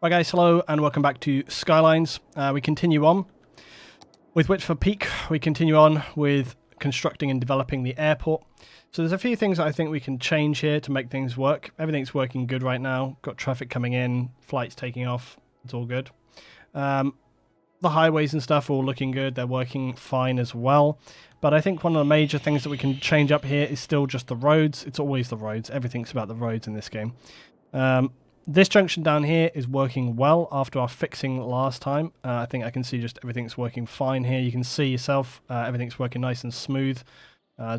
Right guys, hello and welcome back to Skylines. We continue on with Whitford Peak. We continue on with constructing and developing the airport. So there's a few things that I think we can change here to make things work. Everything's working good right now. Got traffic coming in, flights taking off. It's all good. The highways and stuff are all looking good. They're working fine as well. But I think one of the major things that we can change up here is still just the roads. It's always the roads. Everything's about the roads in this game. This junction down here is working well after our fixing last time. I think I can see just everything's working fine here. You can see yourself, everything's working nice and smooth.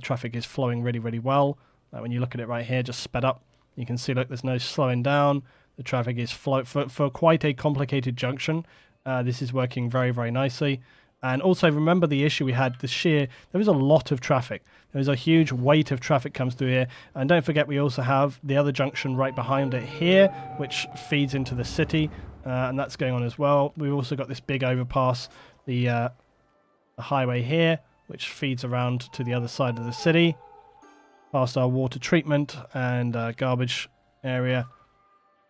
Traffic is flowing really, really well. When you look at it right here, just sped up, you can see, look, there's no slowing down. The traffic is for quite a complicated junction. This is working very, very nicely. And also remember the issue we had this year, there was a lot of traffic. There was a huge weight of traffic comes through here. And don't forget we also have the other junction right behind it here, which feeds into the city. And that's going on as well. We've also got this big overpass, the highway here, which feeds around to the other side of the city. Past our water treatment and garbage area.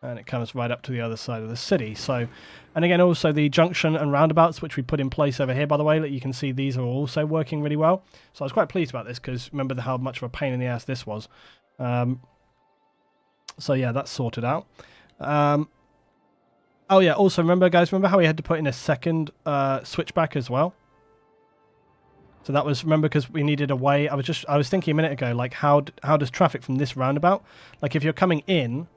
And it comes right up to the other side of the city. So, and again, also the junction and roundabouts, which we put in place over here, by the way, that you can see these are also working really well. So I was quite pleased about this because remember how much of a pain in the ass this was. So yeah, that's sorted out. Oh yeah, also remember guys, remember how we had to put in a second switchback as well? So that was, remember, because we needed a way. I was thinking a minute ago, like how does traffic from this roundabout, like if you're coming in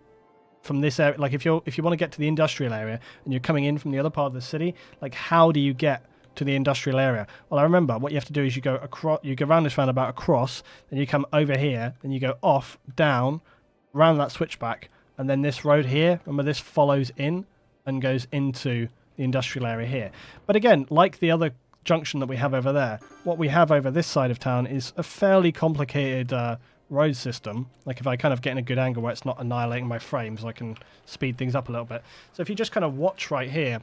from this area, like if you want to get to the industrial area and you're coming in from the other part of the city, like how do you get to the industrial area? Well, I remember what you have to do is you go across, you go around this roundabout across, then you come over here, then you go off, down, around that switchback, and then this road here, remember this follows in and goes into the industrial area here. But again, like the other junction that we have over there, what we have over this side of town is a fairly complicated road system. Like if I kind of get in a good angle where it's not annihilating my frames, I can speed things up a little bit. So if you just kind of watch right here,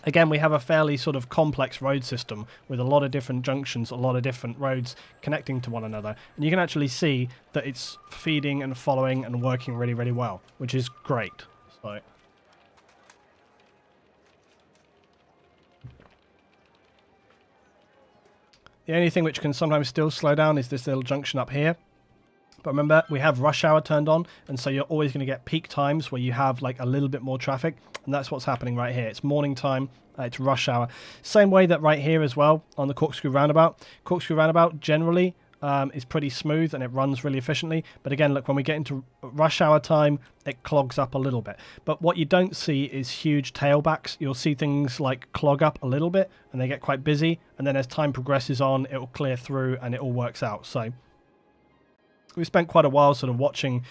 again, we have a fairly sort of complex road system with a lot of different junctions, a lot of different roads connecting to one another. And you can actually see that it's feeding and following and working really, really well, which is great. So the only thing which can sometimes still slow down is this little junction up here. But remember, we have rush hour turned on, and so you're always going to get peak times where you have like a little bit more traffic, and that's what's happening right here. It's morning time, it's rush hour. Same way that right here as well on the corkscrew roundabout. Corkscrew roundabout generally is pretty smooth and it runs really efficiently. But again, look, when we get into rush hour time, it clogs up a little bit. But what you don't see is huge tailbacks. You'll see things like clog up a little bit and they get quite busy. And then as time progresses on, it will clear through and it all works out. So we spent quite a while sort of watching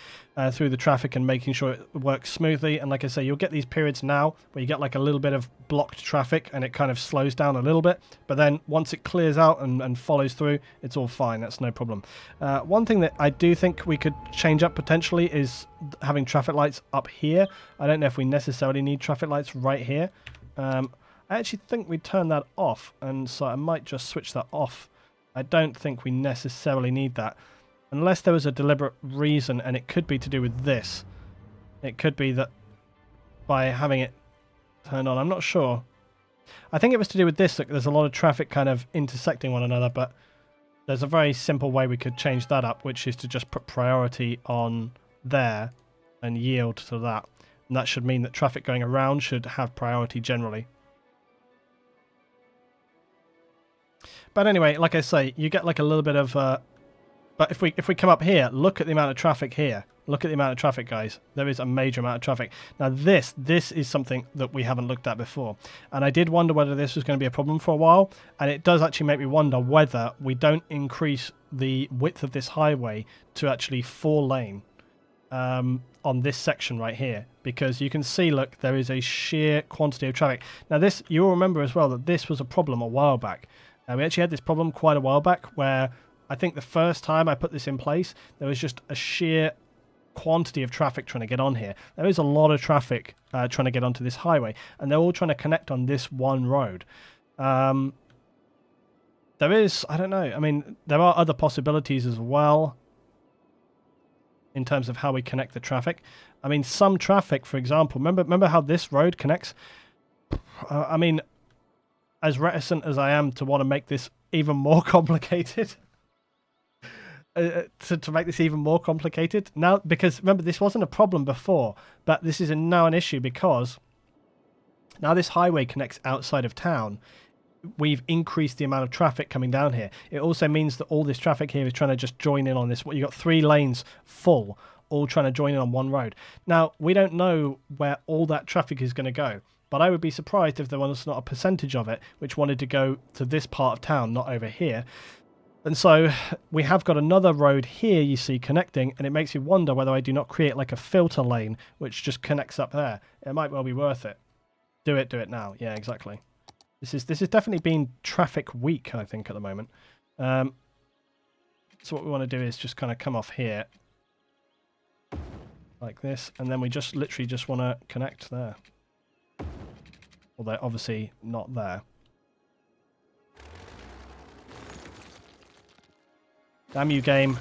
through the traffic and making sure it works smoothly. And like I say, you'll get these periods now where you get like a little bit of blocked traffic and it kind of slows down a little bit. But then once it clears out and follows through, it's all fine. That's no problem. One thing that I do think we could change up potentially is having traffic lights up here. I don't know if we necessarily need traffic lights right here. I actually think we turn that off, and so I might just switch that off. I don't think we necessarily need that. Unless there was a deliberate reason, and it could be to do with this. It could be that by having it turned on, I'm not sure. I think it was to do with this. Look, there's a lot of traffic kind of intersecting one another, but there's a very simple way we could change that up, which is to just put priority on there and yield to that. And that should mean that traffic going around should have priority generally. But anyway, like I say, you get like a little bit of... But if we come up here, look at the amount of traffic here. Look at the amount of traffic, guys. There is a major amount of traffic. Now this is something that we haven't looked at before. And I did wonder whether this was going to be a problem for a while. And it does actually make me wonder whether we don't increase the width of this highway to actually 4-lane on this section right here. Because you can see, look, there is a sheer quantity of traffic. Now this, you'll remember as well that this was a problem a while back. We actually had this problem quite a while back where... I think the first time I put this in place, there was just a sheer quantity of traffic trying to get on here. There is a lot of traffic trying to get onto this highway, and they're all trying to connect on this one road. There is, I don't know, I mean, there are other possibilities as well in terms of how we connect the traffic. I mean, some traffic, for example, remember how this road connects? I mean, as reticent as I am to want to make this even more complicated, to make this even more complicated now, because remember, this wasn't a problem before, but this is now an issue because now this highway connects outside of town. We've increased the amount of traffic coming down here. It also means that all this traffic here is trying to just join in on this. You've got 3 lanes full, all trying to join in on one road. Now, we don't know where all that traffic is going to go, but I would be surprised if there was not a percentage of it which wanted to go to this part of town, not over here. And so we have got another road here, you see, connecting, and it makes me wonder whether I do not create like a filter lane which just connects up there. It might well be worth it. Do it now. Yeah, exactly. This is definitely been traffic weak, I think, at the moment. So what we want to do is just kind of come off here like this, and then we just literally just want to connect there. Although obviously not there. Damn you, game.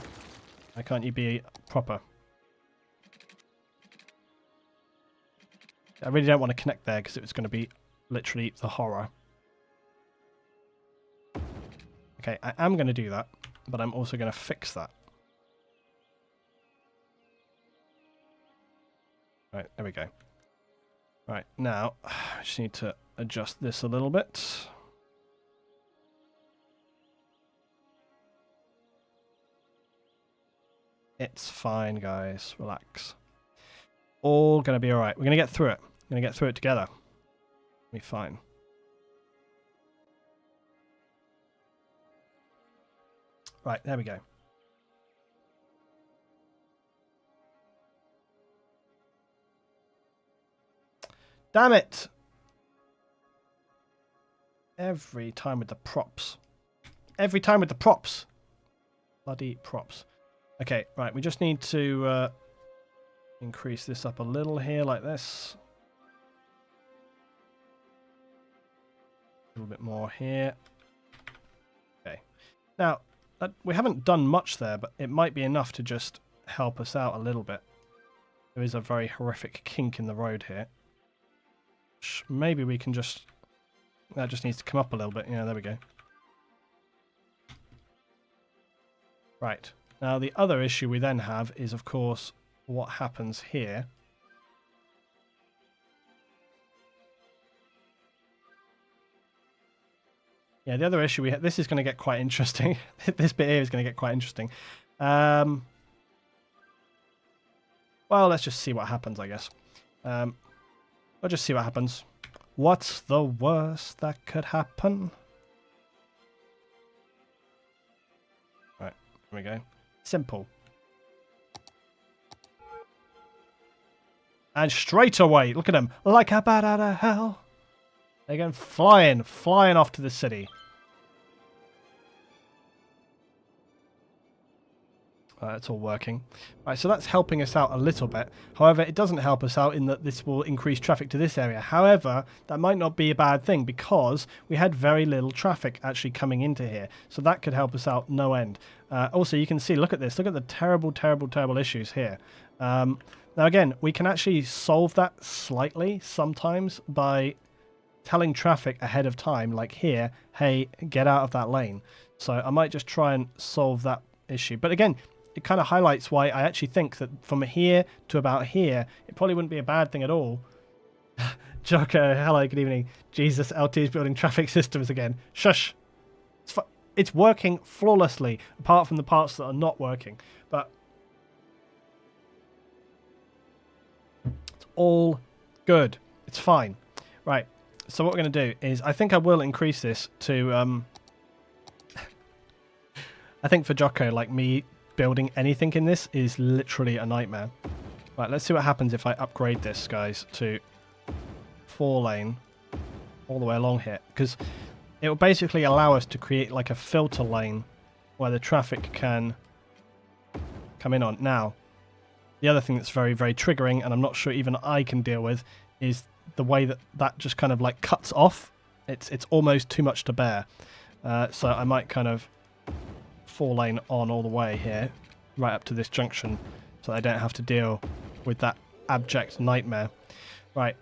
Why can't you be proper? I really don't want to connect there because it was going to be literally the horror. Okay, I am going to do that, but I'm also going to fix that. Right, there we go. Right, now, I just need to adjust this a little bit. It's fine, guys. Relax. All going to be alright. We're going to get through it. We're going to get through it together. We'll be fine. Right, there we go. Damn it! Every time with the props. Every time with the props. Bloody props. Okay, right, we just need to increase this up a little here, like this. A little bit more here. Okay. Now, we haven't done much there, but it might be enough to just help us out a little bit. There is a very horrific kink in the road here. Maybe we can just... That just needs to come up a little bit. Yeah, there we go. Right. Now, the other issue we then have is, of course, what happens here. Yeah, the other issue we have... This is going to get quite interesting. This bit here is going to get quite interesting. Well, let's just see what happens, I guess. We'll just see what happens. What's the worst that could happen? Right, here we go. Simple. And straight away, look at them. Like a bat out of hell. They're going flying off to the city. It's all working. Right, so that's helping us out a little bit. However, it doesn't help us out in that this will increase traffic to this area. However, that might not be a bad thing because we had very little traffic actually coming into here. So that could help us out no end. Also, you can see, look at this. Look at the terrible, terrible, terrible issues here. Now, again, we can actually solve that slightly sometimes by telling traffic ahead of time, like here, hey, get out of that lane. So I might just try and solve that issue. But again, it kind of highlights why I actually think that from here to about here, it probably wouldn't be a bad thing at all. Jocko, hello, good evening. Jesus, LT is building traffic systems again. Shush. It's working flawlessly, apart from the parts that are not working. But it's all good. It's fine. Right. So what we're going to do is, I think I will increase this to, I think for Jocko, like me building anything in this is literally a nightmare. Right, let's see what happens if I upgrade this, guys, to 4-lane all the way along here. Because it will basically allow us to create like a filter lane where the traffic can come in on. Now, the other thing that's very, very triggering, and I'm not sure even I can deal with, is the way that that just kind of like cuts off. It's almost too much to bear. So I might kind of 4-lane on all the way here, right up to this junction, so I don't have to deal with that abject nightmare. Right.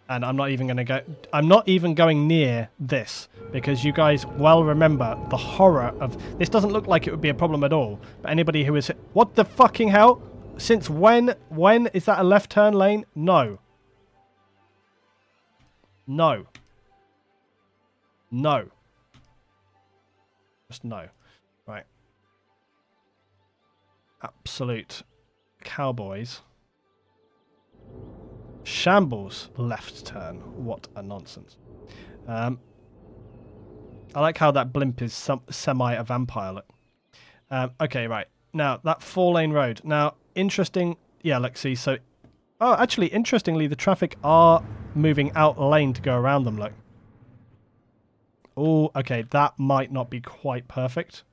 And I'm not even going to go... I'm not even going near this, because you guys well remember the horror of... This doesn't look like it would be a problem at all, but anybody who is... What the fucking hell? Since when? When? Is that a left turn lane? No. No. No. Just no. Right. Absolute cowboys. Shambles left turn. What a nonsense. I like how that blimp is semi a vampire look. Okay, right. Now, that 4-lane road. Now, interesting. Yeah, let's see. So, oh, actually, interestingly, the traffic are moving out lane to go around them, look. Oh, okay. That might not be quite perfect.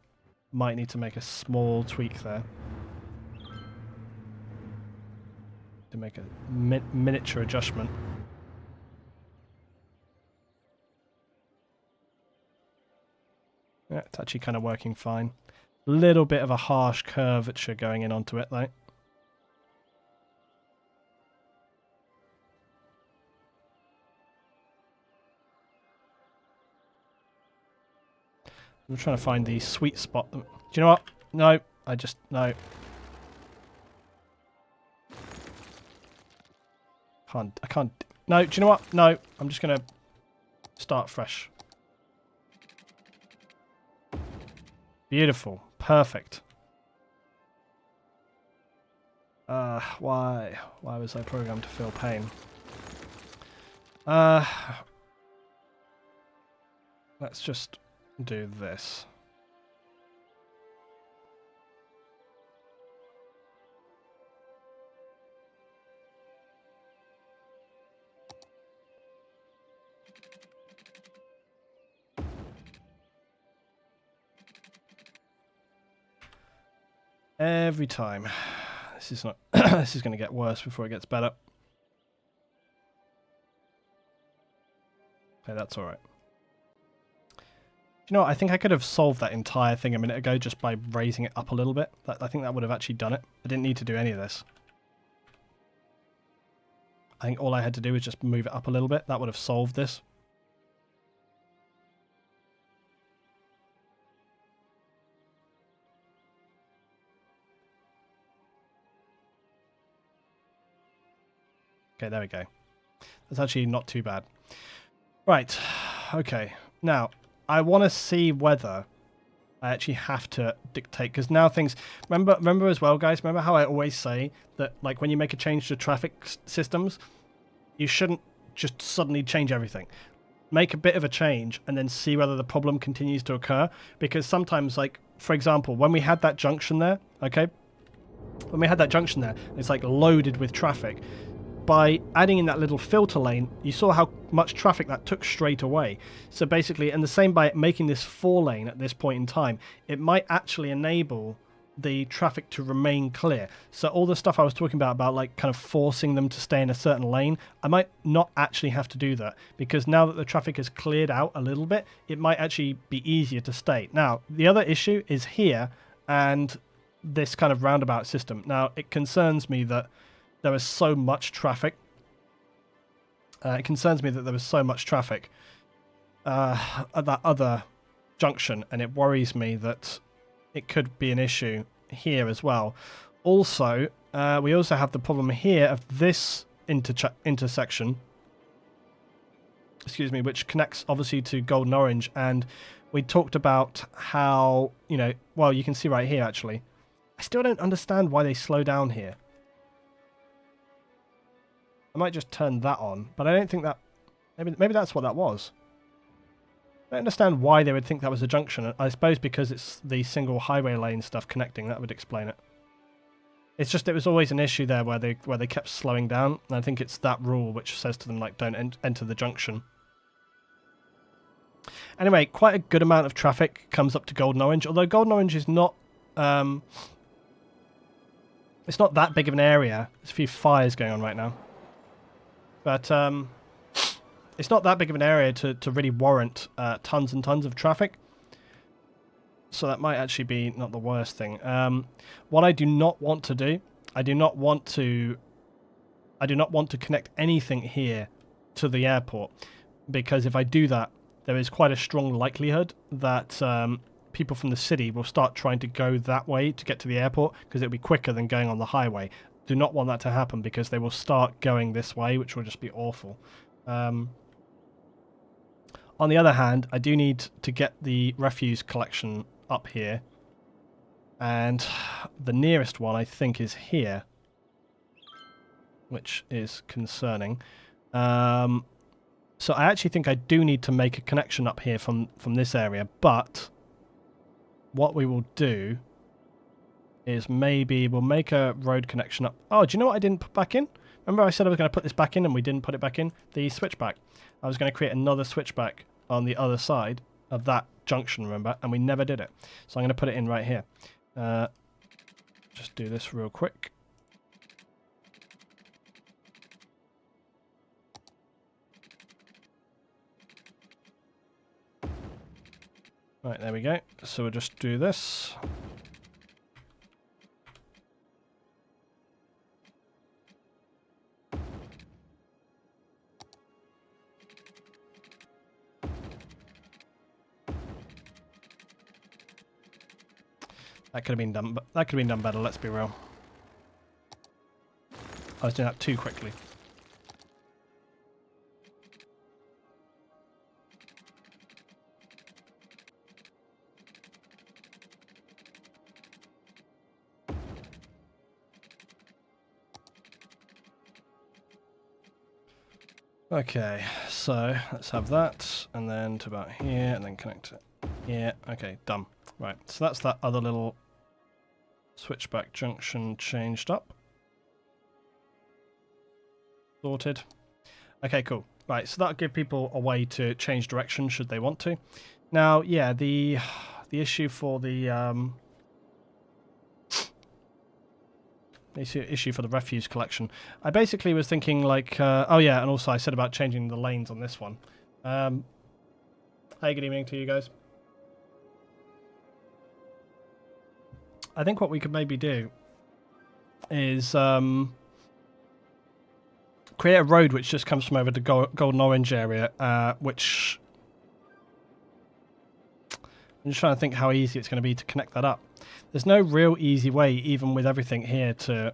Might need to make a small tweak there. To make a miniature adjustment. Yeah, it's actually kind of working fine. Little bit of a harsh curvature going in onto it, though. I'm trying to find the sweet spot. Do you know what? No, no. I can't. No, do you know what? No, I'm just going to start fresh. Beautiful. Perfect. Why was I programmed to feel pain? Let's just do this. Every time. This is not. This is going to get worse before it gets better. Okay, that's all right. You know what? I think I could have solved that entire thing a minute ago just by raising it up a little bit. I think that would have actually done it. I didn't need to do any of this. I think all I had to do was just move it up a little bit. That would have solved this. Okay, there we go. That's actually not too bad. Right. Okay. Now, I want to see whether I actually have to dictate, because now things... Remember as well, guys, remember how I always say that, like, when you make a change to traffic systems, you shouldn't just suddenly change everything. Make a bit of a change and then see whether the problem continues to occur, because sometimes, like, for example, when we had that junction there, okay? When we had that junction there, it's, like, loaded with traffic. By adding in that little filter lane, you saw how much traffic that took straight away. So basically, and the same by making this 4-lane at this point in time, it might actually enable the traffic to remain clear. So all the stuff I was talking about like kind of forcing them to stay in a certain lane, I might not actually have to do that, because now that the traffic is cleared out a little bit, it might actually be easier to stay. Now, the other issue is here and this kind of roundabout system. Now, it concerns me that there was so much traffic. It concerns me that there was so much traffic at that other junction, and it worries me that it could be an issue here as well. Also, we also have the problem here of this intersection, excuse me, which connects obviously to Golden Orange, and we talked about how, you know, well, you can see right here actually. I still don't understand why they slow down here. I might just turn that on, but I don't think that... Maybe that's what that was. I don't understand why they would think that was a junction. I suppose because it's the single highway lane stuff connecting, that would explain it. It's just it was always an issue there where they kept slowing down, and I think it's that rule which says to them, like, don't enter the junction. Anyway, quite a good amount of traffic comes up to Golden Orange, although Golden Orange is not... it's not that big of an area. There's a few fires going on right now. But it's not that big of an area to really warrant tons and tons of traffic. So that might actually be not the worst thing. What I do not want to do I do not want to connect anything here to the airport, because if I do that, there is quite a strong likelihood that people from the city will start trying to go that way to get to the airport, because it'll be quicker than going on the highway. Do not want that to happen, because they will start going this way, which will just be awful. On the other hand, I do need to get the refuse collection up here, and the nearest one I think is here, which is concerning. So I actually think I do need to make a connection up here from this area, but what we will do is maybe we'll make a road connection up. Oh, do you know what I didn't put back in? Remember I said I was going to put this back in and we didn't put it back in? The switchback. I was going to create another switchback on the other side of that junction, remember? And we never did it. So I'm going to put it in right here. Just do this real quick. Right, there we go. So we'll just do this. That could have been done, but that could have been done better, let's be real. I was doing that too quickly. Okay, so let's have that, and then to about here, and then connect it here. Okay, done. Right, so that's that other little switchback junction changed up. Sorted. Okay, cool. Right, so that'll give people a way to change direction should they want to. Now, yeah, the issue for the issue for the refuse collection. I basically was thinking like, oh yeah, and also I said about changing the lanes on this one. Hey, good evening to you guys. I think what we could maybe do is create a road which just comes from over the Golden Orange area, which I'm just trying to think how easy it's going to be to connect that up. There's no real easy way, even with everything here, to...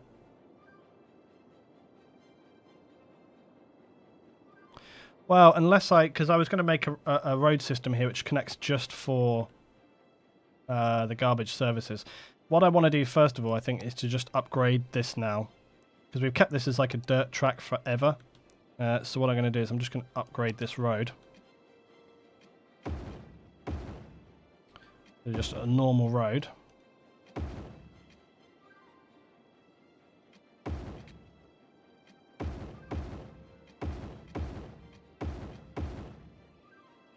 Well, unless because I was going to make a road system here which connects just for the garbage services. What I want to do first of all, I think, is to just upgrade this now, because we've kept this as like a dirt track forever. So what I'm going to do is I'm just going to upgrade this road. So just a normal road.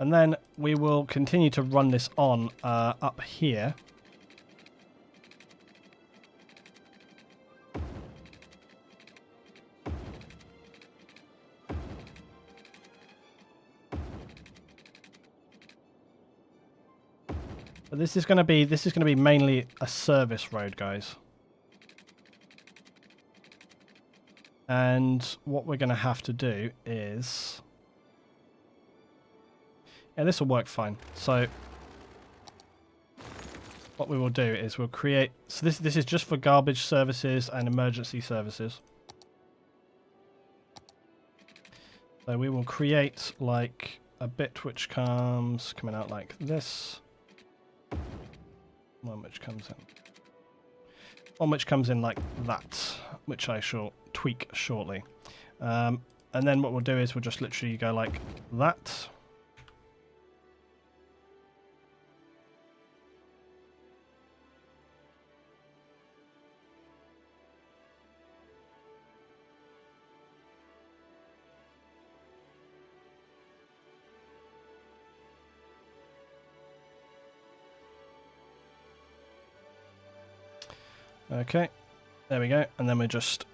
And then we will continue to run this on up here. But this is going to be mainly a service road, guys. And what we're going to have to do is... Yeah, this will work fine. So what we will do is we'll create... So this is just for garbage services and emergency services. So we will create like a bit which comes coming out like this. One which comes in. One which comes in like that, which I shall tweak shortly. And then what we'll do is we'll just literally go like that. Okay, there we go, and then we just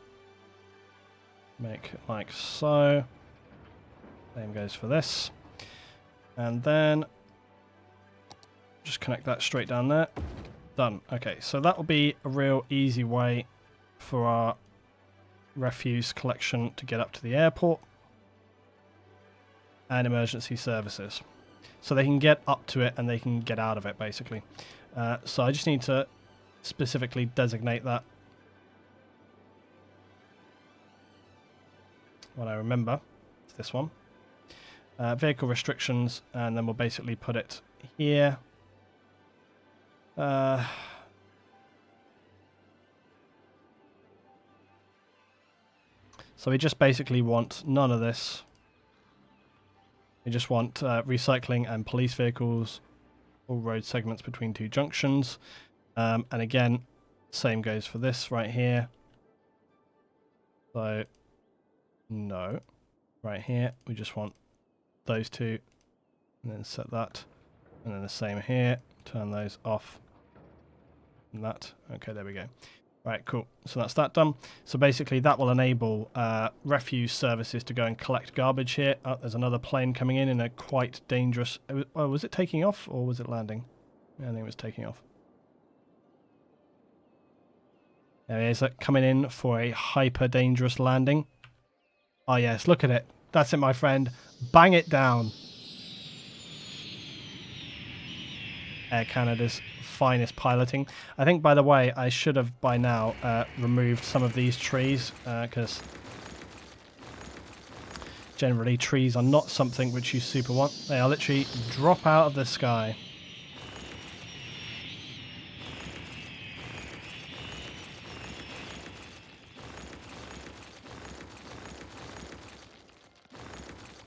make it like so. Same goes for this. And then just connect that straight down there. Done. Okay, so that will be a real easy way for our refuse collection to get up to the airport and emergency services. So they can get up to it and they can get out of it, basically. So I just need to specifically designate that. What I remember is this one. Vehicle restrictions, and then we'll basically put it here. So we just basically want none of this. We just want recycling and police vehicles, all road segments between two junctions. And again, same goes for this right here. So, no. Right here, we just want those two. And then set that. And then the same here. Turn those off. And that. Okay, there we go. Right, cool. So that's that done. So basically that will enable refuse services to go and collect garbage here. Oh, there's another plane coming in a quite dangerous... Oh, was it taking off or was it landing? Yeah, I think it was taking off. There he is, coming in for a hyper dangerous landing. Oh yes, look at it. That's it, my friend. Bang it down. Air Canada's finest piloting. I think, by the way, I should have by now removed some of these trees because generally trees are not something which you super want. They are literally drop out of the sky.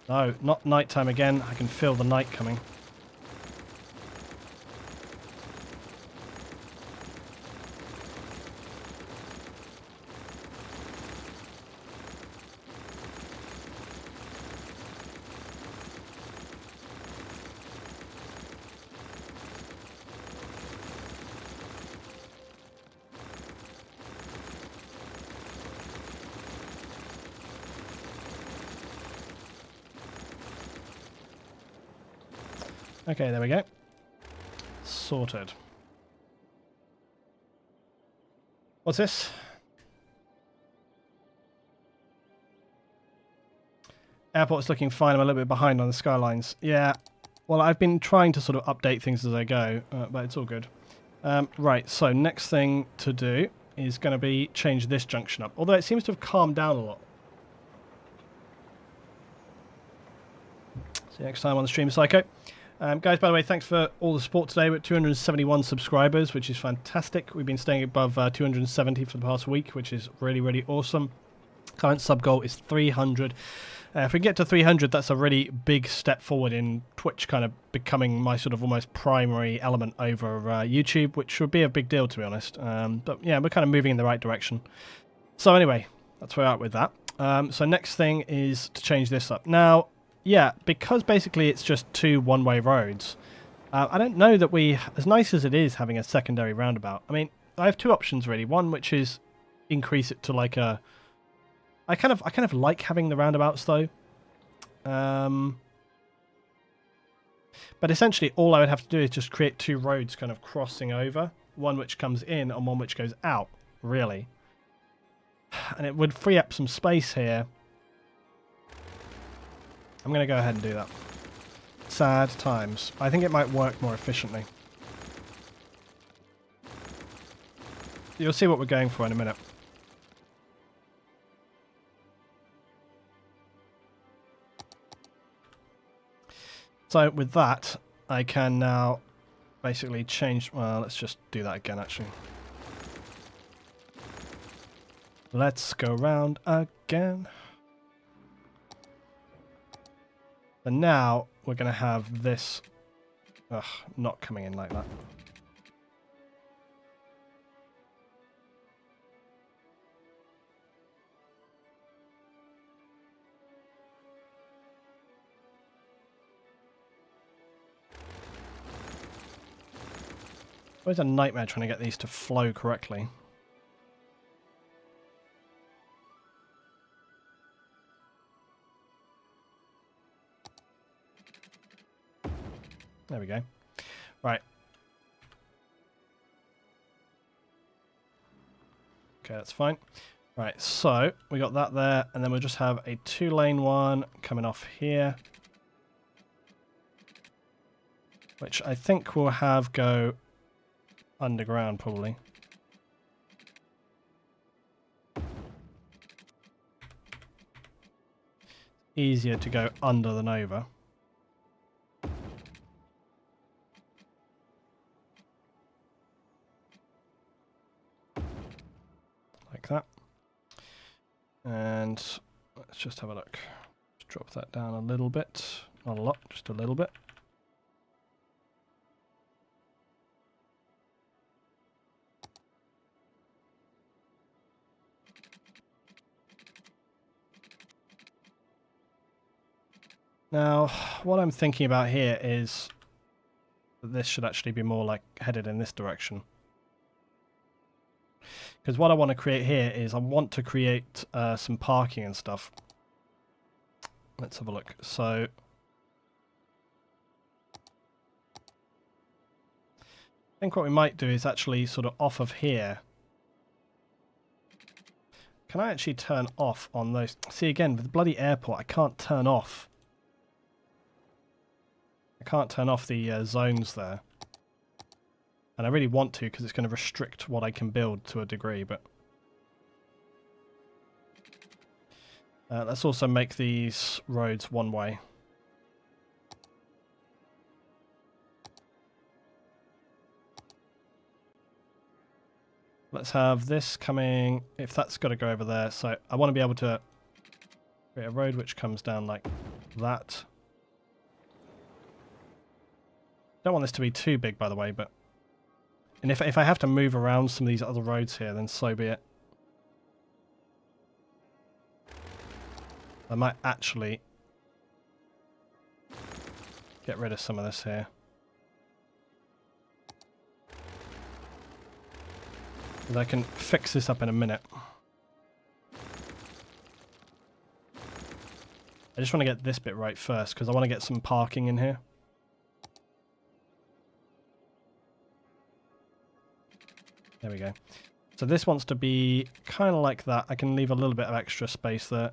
No, not nighttime again. I can feel the night coming. Okay, there we go. Sorted. What's this? Airport's looking fine. I'm a little bit behind on the Skylines. Yeah, well, I've been trying to sort of update things as I go, but it's all good. Right, so next thing to do is going to be change this junction up, although it seems to have calmed down a lot. See you next time on the stream, Psycho. Guys, by the way, thanks for all the support today. We're at 271 subscribers, which is fantastic. We've been staying above 270 for the past week, which is really, really awesome. Current sub goal is 300. If we get to 300, that's a really big step forward in Twitch kind of becoming my sort of almost primary element over YouTube, which would be a big deal, to be honest. But yeah, we're kind of moving in the right direction. So anyway, that's where we're at with that. So next thing is to change this up. Now, yeah, because basically it's just two one-way roads, I don't know that we, as nice as it is having a secondary roundabout, I mean, I have two options really. One, which is increase it to like a... I kind of like having the roundabouts though. But essentially all I would have to do is just create two roads kind of crossing over. One which comes in and one which goes out, really. And it would free up some space here. I'm going to go ahead and do that. Sad times. I think it might work more efficiently. You'll see what we're going for in a minute. So with that, I can now basically change... Well, let's just do that again, actually. Let's go round again. And now we're going to have this... Ugh, not coming in like that. It's always a nightmare trying to get these to flow correctly. There we go. Right. Okay, that's fine. Right, so we got that there, and then we'll just have a 2-lane one coming off here, which I think we'll have go underground probably. Easier to go under than over. Like that. And let's just have a look. Let's drop that down a little bit. Not a lot, just a little bit. Now, what I'm thinking about here is that this should actually be more like headed in this direction. Because what I want to create here is I want to create some parking and stuff. Let's have a look. So I think what we might do is actually sort of off of here. Can I actually turn off on those? See, again, with the bloody airport, I can't turn off. I can't turn off the zones there. And I really want to because it's going to restrict what I can build to a degree, but... let's also make these roads one way. Let's have this coming, if that's got to go over there. So I want to be able to create a road which comes down like that. Don't want this to be too big, by the way, but... And if I have to move around some of these other roads here, then so be it. I might actually get rid of some of this here. And I can fix this up in a minute. I just want to get this bit right first, because I want to get some parking in here. There we go. So this wants to be kind of like that. I can leave a little bit of extra space there.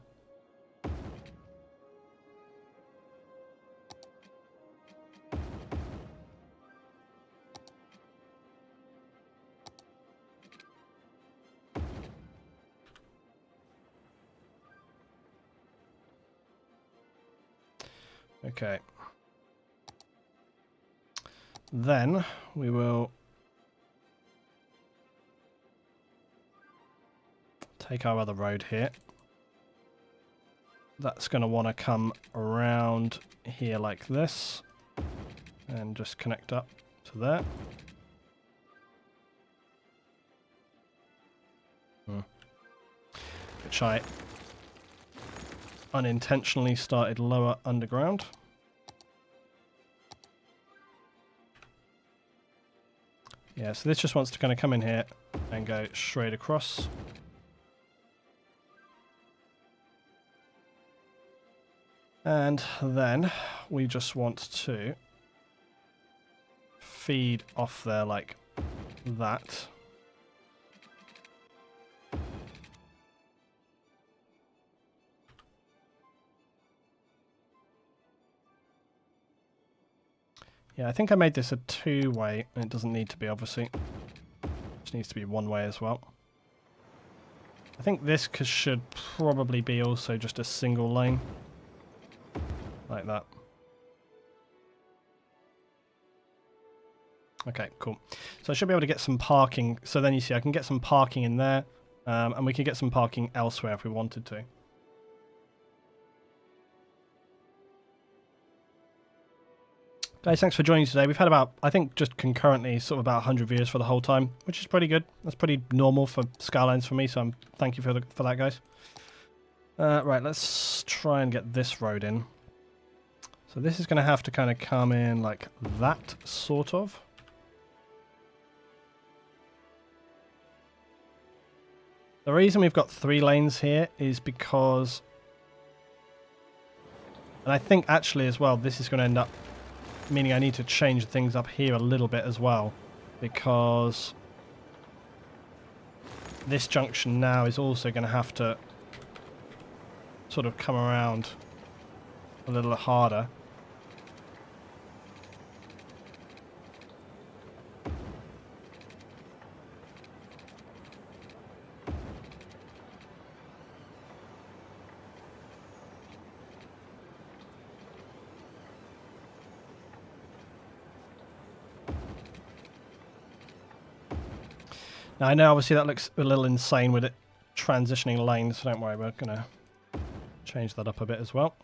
Okay. Then we will take our other road here. That's going to want to come around here like this and just connect up to there. Which I unintentionally started lower underground. Yeah, so this just wants to kind of come in here and go straight across. And then we just want to feed off there like that. Yeah, I think I made this a two-way, and it doesn't need to be, obviously. It just needs to be one way as well. I think this should probably be also just a single lane. Like that. Okay, cool. So I should be able to get some parking. So then you see I can get some parking in there, and we can get some parking elsewhere if we wanted to. Guys, thanks for joining today. We've had about, I think just concurrently, sort of about 100 viewers for the whole time, which is pretty good. That's pretty normal for Skylines for me, so thank you for that, guys. Right, let's try and get this road in. So this is going to have to kind of come in like that, sort of. The reason we've got 3 lanes here is because... And I think actually as well, this is going to end up meaning I need to change things up here a little bit as well. Because... this junction now is also going to have to sort of come around a little harder. Now I know obviously that looks a little insane with it transitioning lanes, so don't worry, we're going to change that up a bit as well.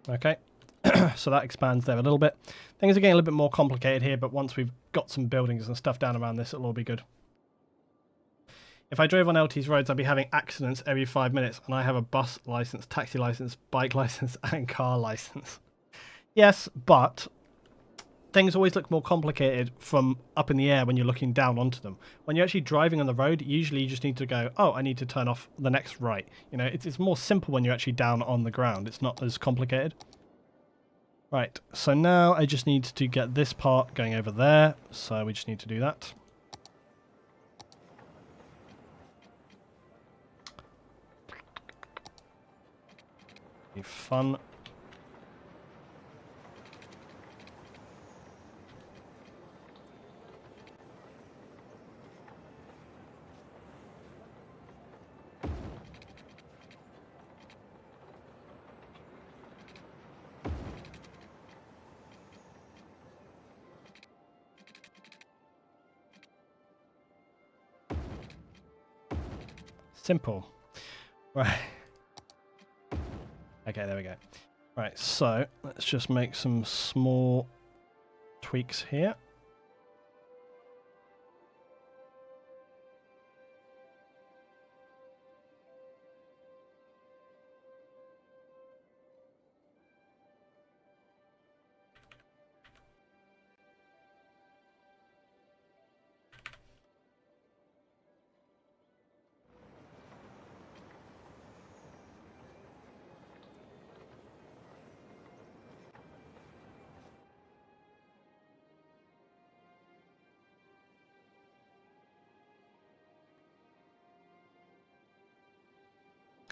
Okay, so that expands there a little bit. Things are getting a little bit more complicated here, but once we've got some buildings and stuff down around this, it'll all be good. If I drove on LT's roads, I'd be having accidents every 5 minutes, and I have a bus license, taxi license, bike license, and car license. Yes, but things always look more complicated from up in the air when you're looking down onto them. When you're actually driving on the road, usually you just need to go, oh, I need to turn off the next right. You know, it's more simple when you're actually down on the ground. It's not as complicated. Right, so now I just need to get this part going over there. So we just need to do that. Be fun. Simple. Right. Okay, there we go. Right, so let's just make some small tweaks here.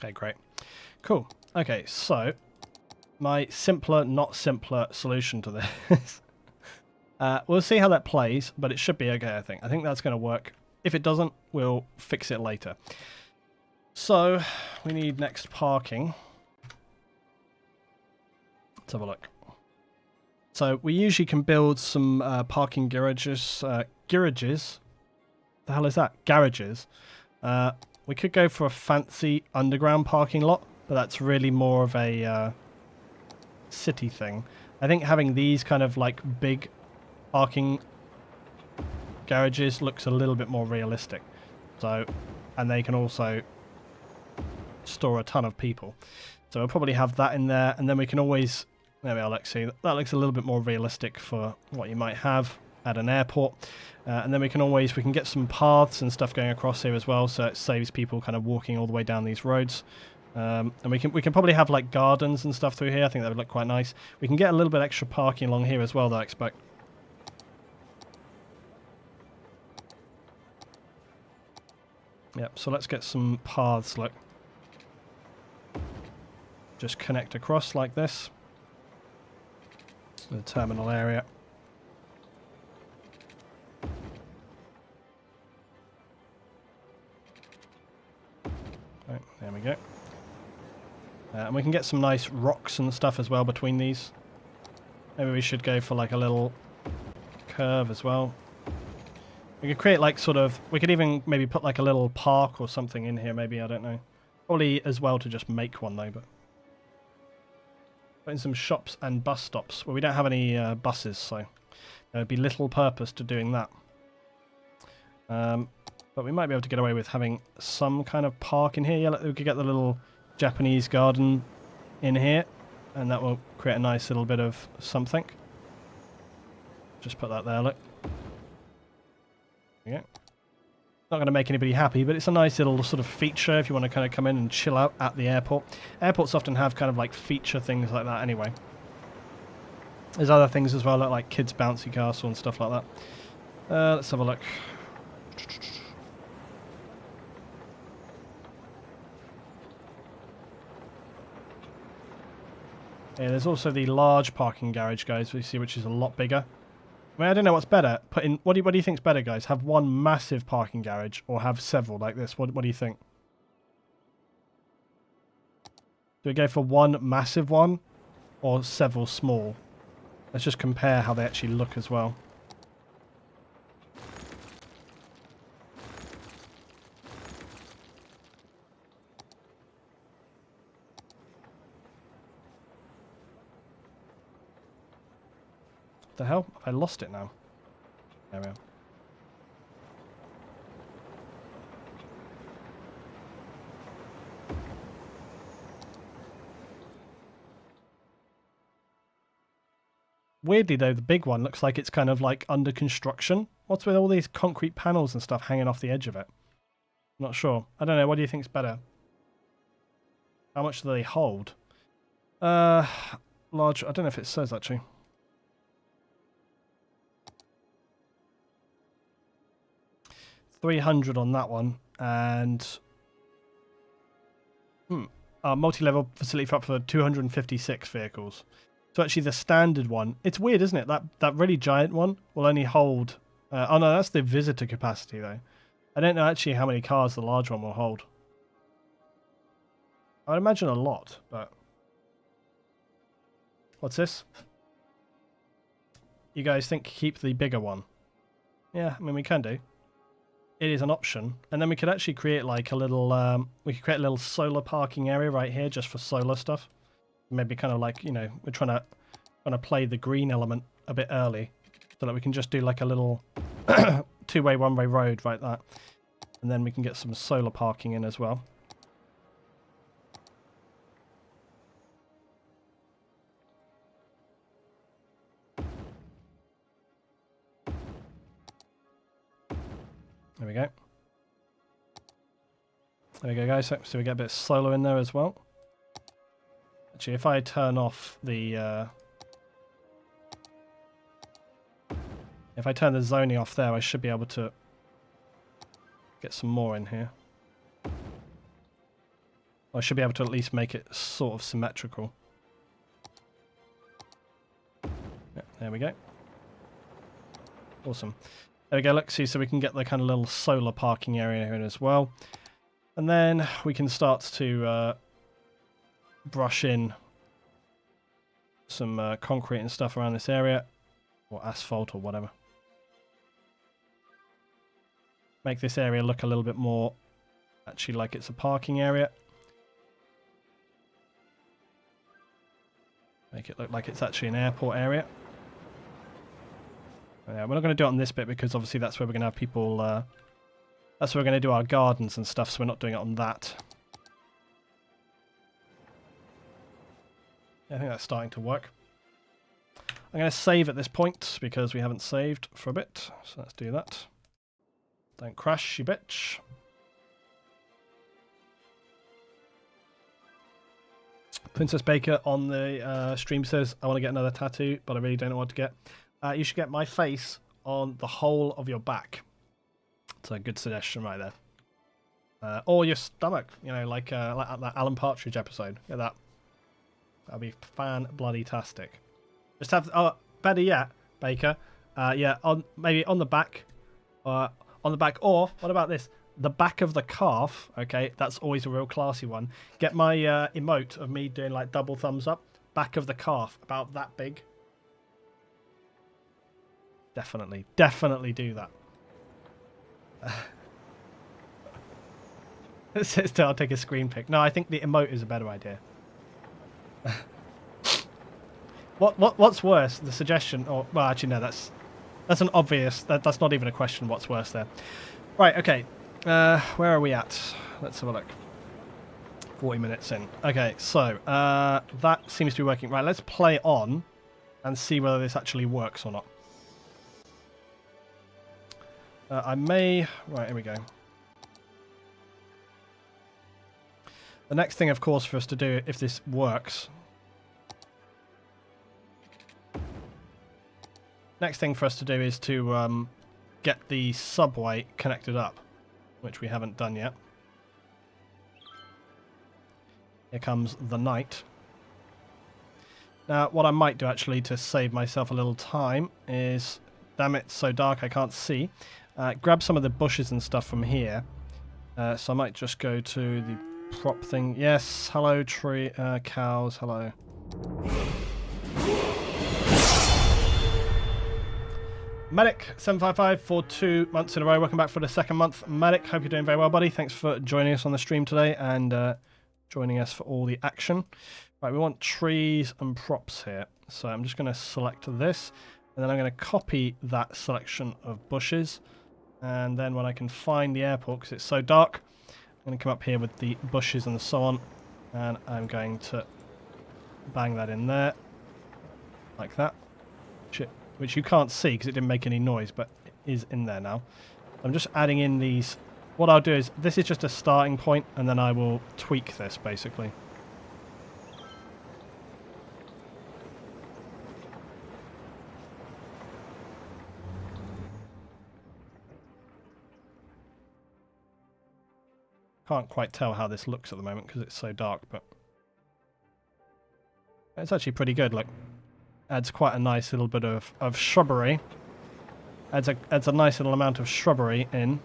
Okay, great. Cool. Okay, so my simpler, not simpler solution to this. We'll see how that plays, but it should be okay, I think. I think that's going to work. If it doesn't, we'll fix it later. So, we need next parking. Let's have a look. So, we usually can build some parking garages. Garages? The hell is that? Garages. We could go for a fancy underground parking lot, but that's really more of a city thing. I think having these kind of like big parking garages looks a little bit more realistic. So, and they can also store a ton of people. So we'll probably have that in there, and then we can always, there we are, let's see, that looks a little bit more realistic for what you might have at an airport. And then we can get some paths and stuff going across here as well, so it saves people kind of walking all the way down these roads. And we can probably have like gardens and stuff through here. I think that would look quite nice. We can get a little bit extra parking along here as well, though, I expect. Yep, so let's get some paths, look. Just connect across like this. The terminal area. Right, there we go. And we can get some nice rocks and stuff as well between these. Maybe we should go for like a little curve as well. We could create like sort of, we could even maybe put like a little park or something in here maybe, I don't know. Probably as well to just make one though, but. Put in some shops and bus stops. Well, we don't have any buses, so there would be little purpose to doing that. But we might be able to get away with having some kind of park in here. Yeah, we could get the little Japanese garden in here. And that will create a nice little bit of something. Just put that there, look. There you go. Not going to make anybody happy, but it's a nice little sort of feature if you want to kind of come in and chill out at the airport. Airports often have kind of like feature things like that anyway. There's other things as well, like kids' bouncy castle and stuff like that. Let's have a look. Yeah, there's also the large parking garage, guys, we see, which is a lot bigger. I mean, I don't know what's better. What do you think's better, guys? Have one massive parking garage or have several like this? What do you think? Do we go for one massive one or several small? Let's just compare how they actually look as well. What the hell? I lost it now. There we are. Weirdly though, the big one looks like it's kind of like under construction. What's with all these concrete panels and stuff hanging off the edge of it? I'm not sure. I don't know. What do you think's better? How much do they hold? Large. I don't know if it says actually. 300 on that one, and multi-level facility for up for 256 vehicles. So actually the standard one, it's weird, isn't it? That really giant one will only hold... oh no, that's the visitor capacity though. I don't know actually how many cars the large one will hold. I would imagine a lot, but... What's this? You guys think keep the bigger one? Yeah, I mean we can do. It is an option, and then we could actually create like a little we could create a little solar parking area right here just for solar stuff. Maybe kind of like, you know, we're trying to play the green element a bit early so that we can just do like a little two-way one-way road right that, and then we can get some solar parking in as well. There we go. There we go, guys. So we get a bit of solar in there as well. Actually, if I turn off the... if I turn the zoning off there, I should be able to get some more in here. I should be able to at least make it sort of symmetrical. Yeah, there we go. Awesome. There we go, look, see, so we can get the kind of little solar parking area here as well. And then we can start to brush in some concrete and stuff around this area, or asphalt or whatever. Make this area look a little bit more actually like it's a parking area. Make it look like it's actually an airport area. Yeah, we're not going to do it on this bit because obviously that's where we're going to have people... that's where we're going to do our gardens and stuff, so we're not doing it on that. I think that's starting to work. I'm going to save at this point because we haven't saved for a bit, so let's do that. Don't crash, you bitch. Princess Baker on the stream says, I want to get another tattoo, but I really don't know what to get. You should get my face on the whole of your back. It's a good suggestion right there. Or your stomach, you know, like that Alan Partridge episode. Get that. That'd be fan-bloody-tastic. Just have, better yet, Baker. Yeah, maybe on the back. On the back, or, what about this? The back of the calf, okay, that's always a real classy one. Get my emote of me doing like double thumbs up. Back of the calf, about that big. Definitely do that. It says I'll take a screen pic. No, I think the emote is a better idea. What's worse, the suggestion, or well, actually no, that's an obvious. That's not even a question. What's worse there? Right. Okay. Where are we at? Let's have a look. 40 minutes in. Okay, so that seems to be working. Right, let's play on and see whether this actually works or not. I may... Right, here we go. The next thing, of course, for us to do, if this works... Next thing for us to do is to get the subway connected up, which we haven't done yet. Here comes the night. Now, what I might do actually to save myself a little time is... Damn it, it's so dark I can't see. Grab some of the bushes and stuff from here. So I might just go to the prop thing. Yes, hello tree, cows, hello. Medic 755 for 2 months in a row. Welcome back for the second month. Medic, hope you're doing very well, buddy. Thanks for joining us on the stream today and joining us for all the action. Right, we want trees and props here. So I'm just going to select this, and then I'm going to copy that selection of bushes. And then when I can find the airport, because it's so dark, I'm going to come up here with the bushes and so on, and I'm going to bang that in there, like that. Shit. Which you can't see because it didn't make any noise, but it is in there now. I'm just adding in these. What I'll do is, this is just a starting point, and then I will tweak this, basically. Can't quite tell how this looks at the moment because it's so dark, but it's actually pretty good. Look. Adds quite a nice little bit of shrubbery. Adds a nice little amount of shrubbery in.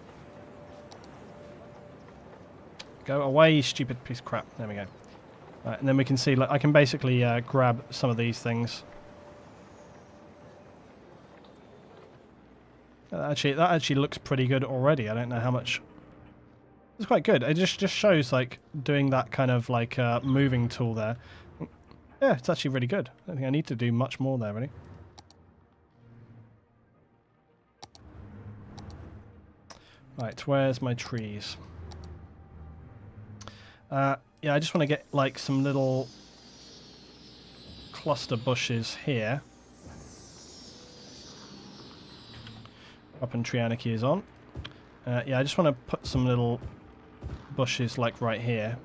Go away, you stupid piece of crap. There we go. Right, and then we can see, like, I can basically grab some of these things. That actually looks pretty good already. I don't know how much. It's quite good. It just shows, like, doing that kind of, like, moving tool there. Yeah, it's actually really good. I don't think I need to do much more there, really. Right, where's my trees? Yeah, I just want to get, like, some little cluster bushes here. Up and tree anarchy is on. Yeah, I just want to put some little bushes, like, right here.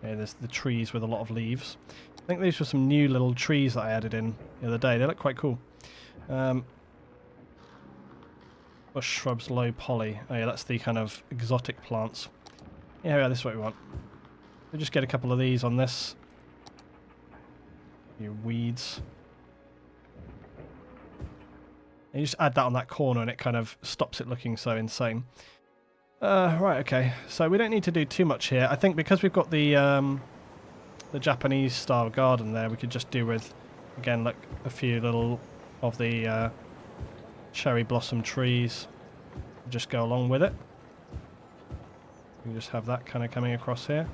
Yeah, there's the trees with a lot of leaves. I think these were some new little trees that I added in the other day. They look quite cool. Bush shrubs, low poly. Oh yeah, that's the kind of exotic plants. Yeah, this is what we want. We'll just get a couple of these on this. Your weeds. And you just add that on that corner and it kind of stops it looking so insane. Right, okay. So we don't need to do too much here. I think because we've got the Japanese style garden there, we could just do with, again, like a few little of the cherry blossom trees. Just go along with it. You just have that kind of coming across here.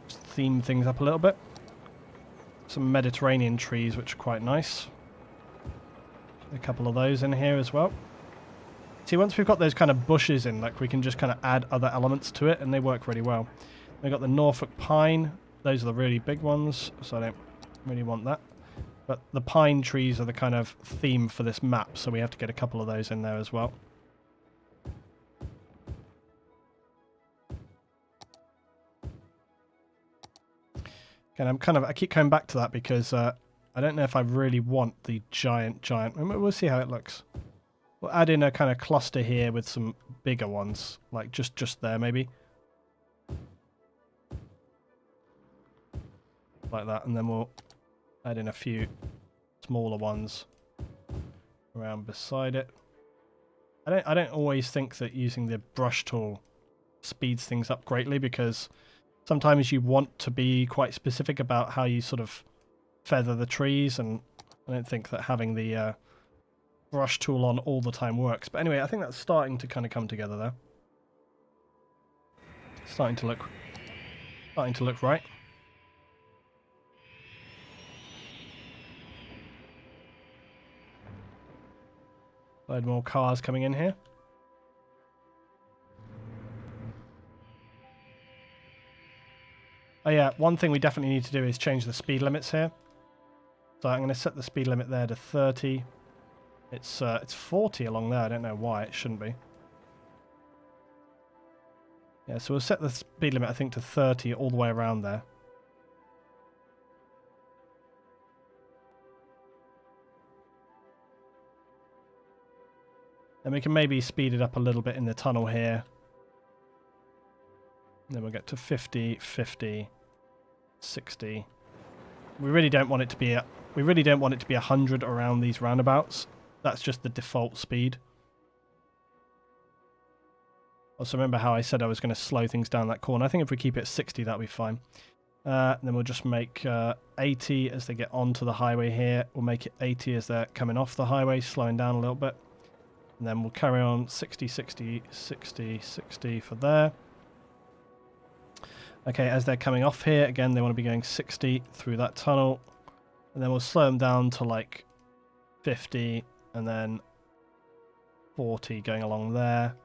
Just theme things up a little bit. Some Mediterranean trees, which are quite nice. A couple of those in here as well. See, once we've got those kind of bushes in, like, we can just kind of add other elements to it, and they work really well. We've got the Norfolk pine. Those are the really big ones, so I don't really want that. But the pine trees are the kind of theme for this map, so we have to get a couple of those in there as well. Again, I keep coming back to that because I don't know if I really want the giant. We'll see how it looks. We'll add in a kind of cluster here with some bigger ones, like just there maybe. Like that, and then we'll add in a few smaller ones around beside it. I don't always think that using the brush tool speeds things up greatly, because sometimes you want to be quite specific about how you sort of feather the trees, and I don't think that having the brush tool on all the time works. But anyway, I think that's starting to kind of come together there. Starting to look right. Load more cars coming in here. Oh yeah, one thing we definitely need to do is change the speed limits here. So I'm going to set the speed limit there to 30. It's 40 along there. I don't know why. It shouldn't be. Yeah, so we'll set the speed limit, I think, to 30 all the way around there. And we can maybe speed it up a little bit in the tunnel here. And then we'll get to 50, 50, 60. We really don't want it to be 100 around these roundabouts. That's just the default speed. Also, remember how I said I was going to slow things down that corner. I think if we keep it at 60, that'll be fine. Then we'll just make 80 as they get onto the highway here. We'll make it 80 as they're coming off the highway, slowing down a little bit. And then we'll carry on 60, 60, 60, 60 for there. Okay, as they're coming off here, again, they want to be going 60 through that tunnel. And then we'll slow them down to like 50 and then 40 going along there.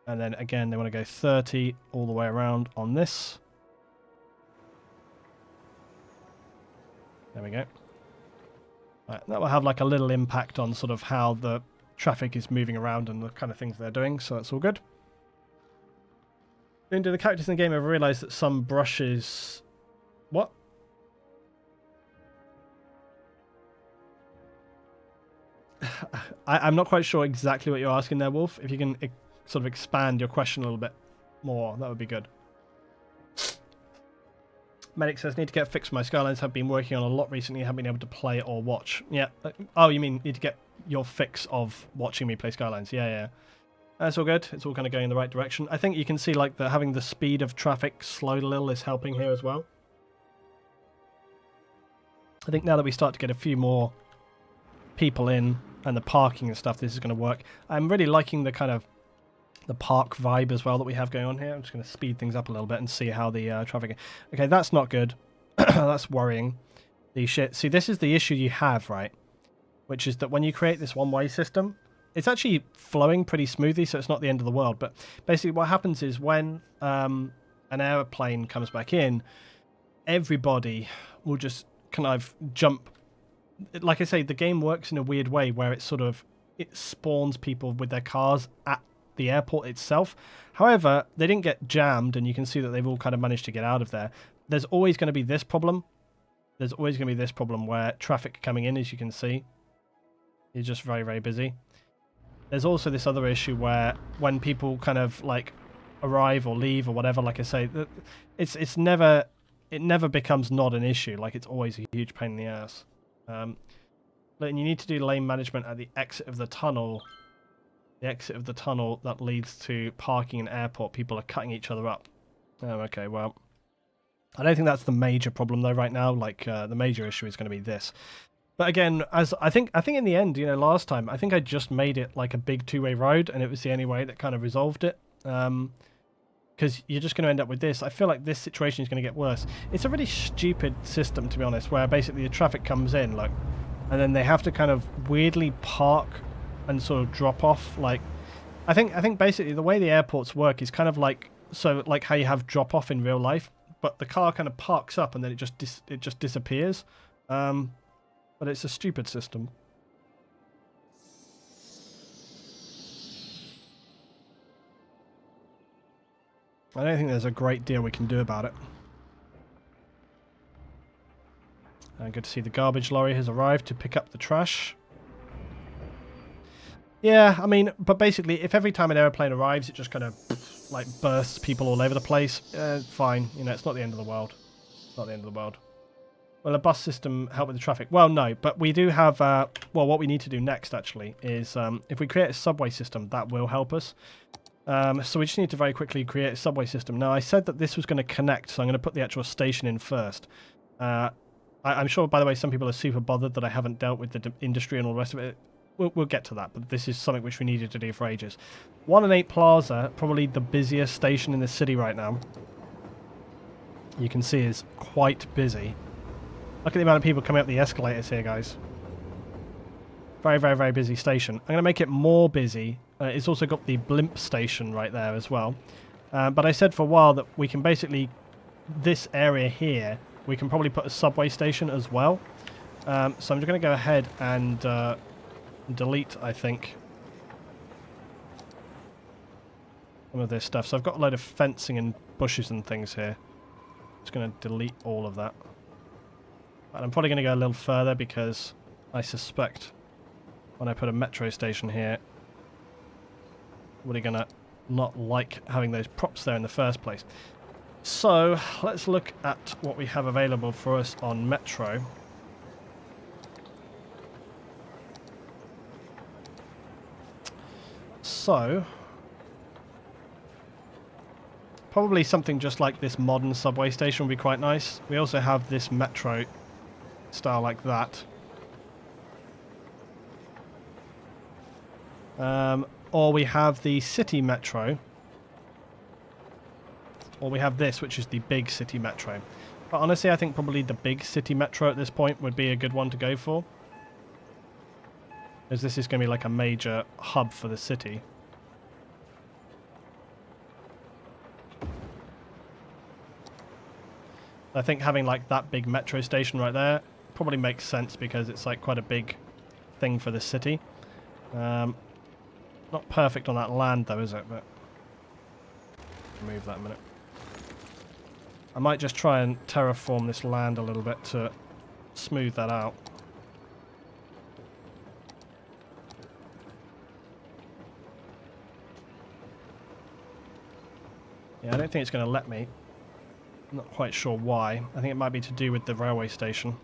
And then again, they want to go 30 all the way around on this. There we go. Right, that will have like a little impact on sort of how the traffic is moving around and the kind of things they're doing, so that's all good. Then do the characters in the game ever realise that some brushes... What? I'm not quite sure exactly what you're asking there, Wolf. If you can sort of expand your question a little bit more, that would be good. Medic says, need to get fixed for my Skylines. Have been working on a lot recently. Haven't been able to play or watch. Yeah. Oh, you mean need to get your fix of watching me play Skylines. Yeah, yeah. That's all good. It's all kind of going in the right direction. I think you can see like having the speed of traffic slowed a little is helping here as well. I think now that we start to get a few more people in and the parking and stuff, this is going to work. I'm really liking the kind of the park vibe as well that we have going on here. I'm just going to speed things up a little bit and see how the traffic... Okay, that's not good. That's worrying. See, this is the issue you have, right? Which is that when you create this one-way system, it's actually flowing pretty smoothly, so it's not the end of the world. But basically what happens is when an airplane comes back in, everybody will just kind of jump. Like I say, the game works in a weird way where it spawns people with their cars at the airport itself. However, they didn't get jammed, and you can see that they've all kind of managed to get out of there. There's always going to be this problem. There's always going to be this problem where traffic coming in, as you can see, is just very, very busy. There's also this other issue where when people kind of like arrive or leave or whatever, like I say, it never becomes not an issue. Like it's always a huge pain in the ass. And you need to do lane management at the exit of the tunnel. The exit of the tunnel that leads to parking and airport. People are cutting each other up. Oh, okay, well, I don't think that's the major problem though right now. Like the major issue is going to be this. But again, as I think in the end, last time I think I just made it like a big two-way road, and it was the only way that kind of resolved it. Because you're just going to end up with this. I feel like this situation is going to get worse. It's a really stupid system, to be honest, where basically the traffic comes in, like, and then they have to kind of weirdly park and sort of drop off. Like, I think basically the way the airports work is kind of like how you have drop off in real life, but the car kind of parks up and then it just disappears. But it's a stupid system. I don't think there's a great deal we can do about it. Good to see the garbage lorry has arrived to pick up the trash. Yeah, I mean, but basically, if every time an airplane arrives, it just kind of like bursts people all over the place, fine. It's not the end of the world. It's not the end of the world. Will a bus system help with the traffic? Well, no, but we do have... well, what we need to do next, actually, is if we create a subway system, that will help us. So we just need to very quickly create a subway system. Now, I said that this was going to connect, so I'm going to put the actual station in first. I'm sure, by the way, some people are super bothered that I haven't dealt with the industry and all the rest of it. We'll get to that, but this is something which we needed to do for ages. 1 and 8 Plaza, probably the busiest station in the city right now. You can see is quite busy. Look at the amount of people coming up the escalators here, guys. Very, very, very busy station. I'm going to make it more busy. It's also got the blimp station right there as well. But I said for a while that we can basically, this area here, we can probably put a subway station as well. So I'm just going to go ahead and delete, I think, some of this stuff. So I've got a load of fencing and bushes and things here. Just going to delete all of that. And I'm probably going to go a little further because I suspect when I put a metro station here, we're going to not like having those props there in the first place. So let's look at what we have available for us on metro. So probably something just like this modern subway station would be quite nice. We also have this metro style like that. Or we have the city metro. Or we have this, which is the big city metro. But honestly, I think probably the big city metro at this point would be a good one to go for. As this is going to be like a major hub for the city. I think having like that big metro station right there probably makes sense because it's like quite a big thing for the city. Not perfect on that land though, is it? But move that a minute. I might just try and terraform this land a little bit to smooth that out. Yeah, I don't think it's going to let me. I'm not quite sure why. I think it might be to do with the railway station.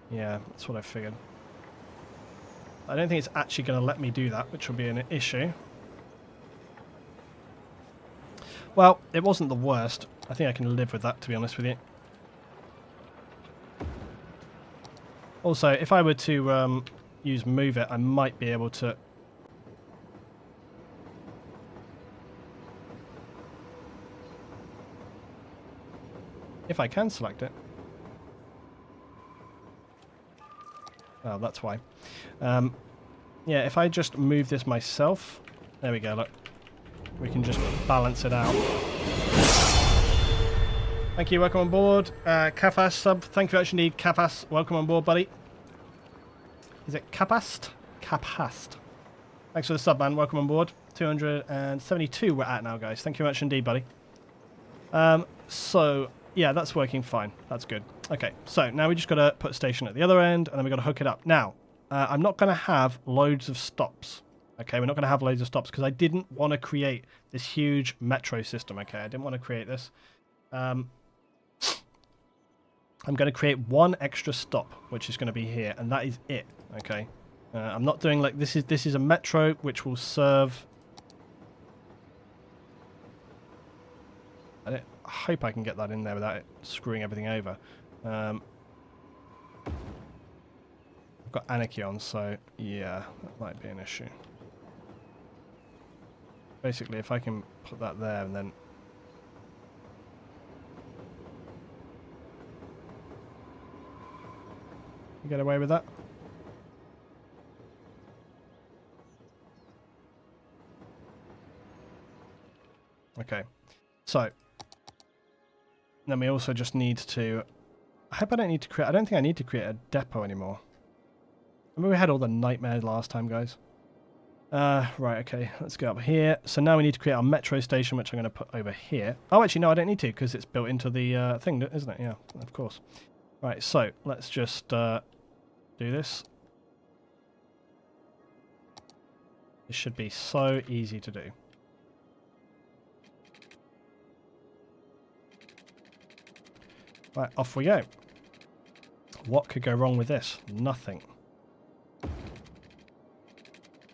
Yeah, that's what I figured. I don't think it's actually going to let me do that, which will be an issue. Well, it wasn't the worst. I think I can live with that, to be honest with you. Also, if I were to use move it, I might be able to... If I can select it. Oh, that's why. Yeah, if I just move this myself... There we go, look. We can just balance it out. Thank you, welcome on board. Kafas sub, thank you very much indeed. Kafas, welcome on board, buddy. Is it Kapast? Kapast. Thanks for the sub, man. Welcome on board. 272 we're at now, guys. Thank you very much indeed, buddy. So, yeah, that's working fine. That's good. Okay, so now we just got to put a station at the other end, and then we got to hook it up. Now, I'm not going to have loads of stops. Okay, we're not going to have loads of stops because I didn't want to create this huge metro system. Okay, I didn't want to create this. I'm going to create one extra stop, which is going to be here, and that is it. Okay, I'm not doing like this is a metro which will serve. I hope I can get that in there without it screwing everything over. I've got anarchy on, so yeah, that might be an issue. Basically, if I can put that there and then... You get away with that? Okay, so... Then we also just need to... I hope I don't need to create... I don't think I need to create a depot anymore. Remember we had all the nightmares last time, guys? Right, okay, let's go up here. So now we need to create our metro station, which I'm going to put over here. Oh, actually, no, I don't need to, because it's built into the thing, isn't it? Yeah, of course. Right, so let's just do this. This should be so easy to do. Right, off we go. What could go wrong with this? Nothing.